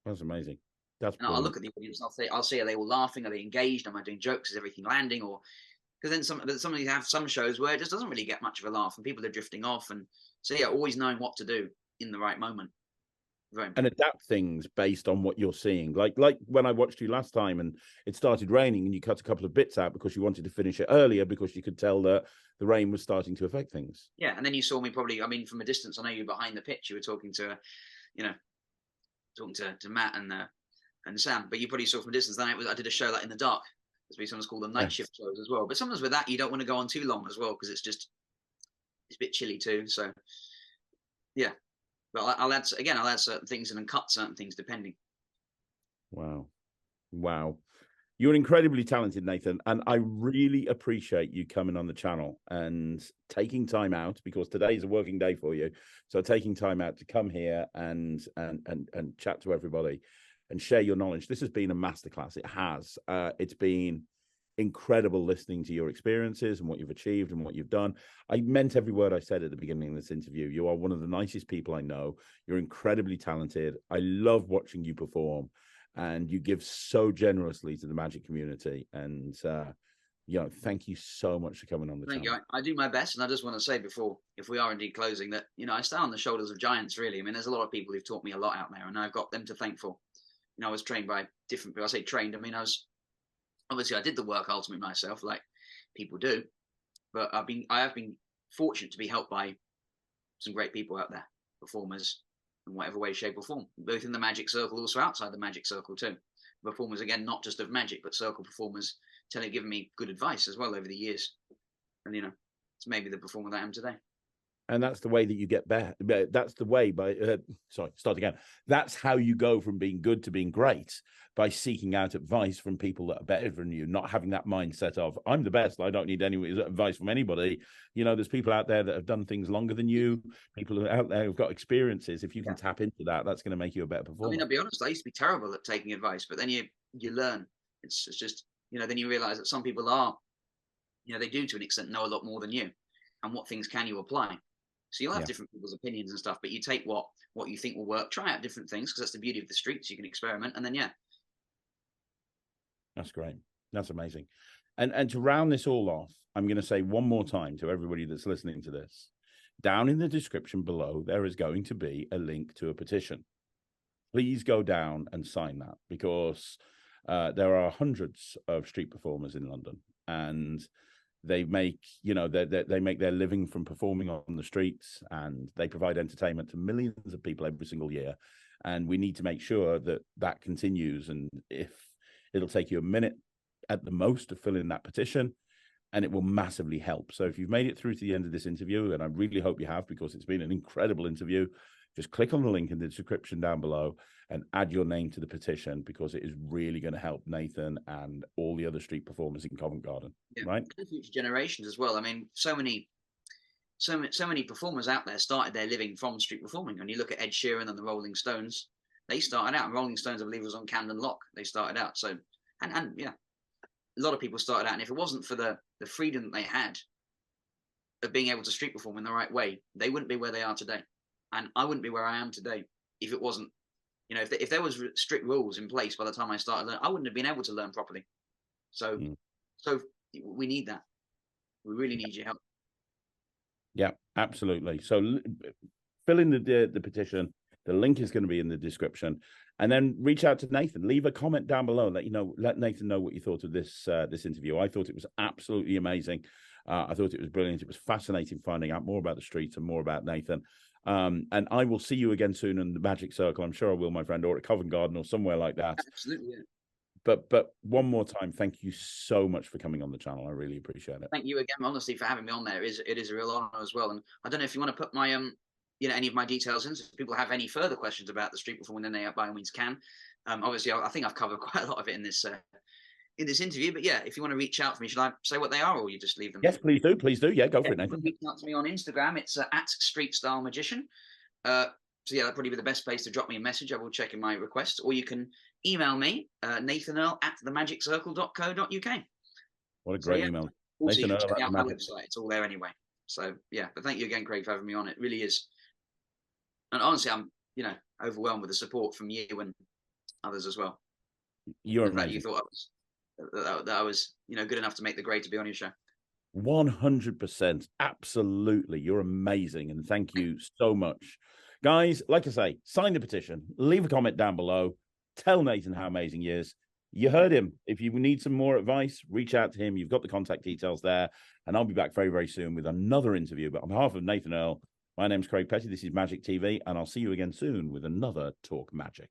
That's amazing. That's And I'll brilliant. look at the audience. I'll see are they all laughing? Are they engaged? Am I doing jokes? Is everything landing? Or because then some of you have some shows where it just doesn't really get much of a laugh and people are drifting off. And so yeah, always knowing what to do in the right moment, very And important. adapt things based on what you're seeing. Like when I watched you last time and it started raining and you cut a couple of bits out because you wanted to finish it earlier because you could tell that the rain was starting to affect things. Yeah, and then you saw me probably. I mean, from a distance, I know you behind the pitch. You were talking to, you know, talking to Matt and Sam, but you probably saw from a distance. Then I did a show like in the dark. There's been sometimes called the night Yes. shift shows as well. But sometimes with that, you don't want to go on too long as well because it's a bit chilly too. So yeah, but I'll add certain things and then cut certain things depending. Wow. Wow. You're incredibly talented, Nathan, and I really appreciate you coming on the channel and taking time out because today is a working day for you. So taking time out to come here and chat to everybody and share your knowledge. This has been a masterclass. It has. It's been incredible listening to your experiences and what you've achieved and what you've done. I meant every word I said at the beginning of this interview. You are one of the nicest people I know. You're incredibly talented. I love watching you perform and you give so generously to the magic community. And you know, thank you so much for coming on the Thank you. channel. I do my best, and I just want to say before, if we are indeed closing, that you know I stand on the shoulders of giants. Really, I mean, there's a lot of people who've taught me a lot out there, and I've got them to thank for. You know, I was trained by different people. I say trained. I mean, I was obviously I did the work ultimately myself, like people do, but I have been fortunate to be helped by some great people out there, performers in whatever way, shape, or form, both in the magic circle, also outside the magic circle too. Performers again, not just of magic, but circle performers, giving me good advice as well over the years. And you know, it's maybe the performer that I am today. And that's the way that you get better. That's the way sorry, start again. That's how you go from being good to being great by seeking out advice from people that are better than you, not having that mindset of I'm the best. I don't need any advice from anybody. You know, there's people out there that have done things longer than you. People who are out there who've got experiences. If you can Yeah. tap into that, that's going to make you a better I mean, performer. I'll be honest, I used to be terrible at taking advice, but then you learn. It's just, you know, then you realize that some people are, you know, they do to an extent know a lot more than you. And what things can you apply? So you'll have Yeah, different people's opinions and stuff, but you take what you think will work, try out different things because that's the beauty of the streets. You can experiment, and then yeah, that's great. That's amazing. And to round this all off, I'm going to say one more time to everybody that's listening to this. Down in the description below, there is going to be a link to a petition. Please go down and sign that, because there are hundreds of street performers in London, and they make, they make their living from performing on the streets, and they provide entertainment to millions of people every single year. And we need to make sure that that continues. And if it'll take you a minute at the most to fill in that petition, and it will massively help. So if you've made it through to the end of this interview, and I really hope you have, because it's been an incredible interview, just click on the link in the description down below and add your name to the petition, because it is really going to help Nathan and all the other street performers in Covent Garden, right? And future generations as well. I mean, so many performers out there started their living from street performing. And you look at Ed Sheeran and the Rolling Stones, they started out. Rolling Stones, I believe, was on Camden Lock. They started out. So, and yeah, a lot of people started out. And if it wasn't for the freedom that they had of being able to street perform in the right way, they wouldn't be where they are today. And I wouldn't be where I am today if it wasn't, if there was strict rules in place by the time I started learning, I wouldn't have been able to learn properly. So, so we need that. We really need your help. Yeah, absolutely. So fill in the petition. The link is going to be in the description, and then reach out to Nathan. Leave a comment down below. Let Nathan know what you thought of this interview. I thought it was absolutely amazing. I thought it was brilliant. It was fascinating finding out more about the streets and more about Nathan. And I will see you again soon in the Magic Circle. I'm sure I will, my friend, or at Covent Garden or somewhere like that. Absolutely. Yeah. But one more time, thank you so much for coming on the channel. I really appreciate it. Thank you again, honestly, for having me on there. It is a real honor as well. And I don't know if you want to put my any of my details in. So if people have any further questions about the street performing, then they by all means can. Obviously, I think I've covered quite a lot of it in this interview. But yeah, if you want to reach out for me, should I say what they are, or you just leave them? Yes, please do. Please do. Yeah, go for it, Nathan. Reach out to me on Instagram. It's at Street Style Magician. So yeah, that'd probably be the best place to drop me a message. I will check in my requests, or you can email me, Nathan Earl at themagiccircle.co.uk. What a great email. Also, you can check out my website. It's all there anyway. So yeah, but thank you again, Craig, for having me on. It really is. And honestly, I'm, overwhelmed with the support from you and others as well. You're amazing. You thought I was, good enough to make the grade to be on your show. 100%. Absolutely. You're amazing. And thank you so much. Guys, like I say, sign the petition, leave a comment down below, tell Nathan how amazing he is. You heard him. If you need some more advice, reach out to him. You've got the contact details there. And I'll be back very, very soon with another interview. But on behalf of Nathan Earl, my name's Craig Petty. This is Magic TV, and I'll see you again soon with another Talk Magic.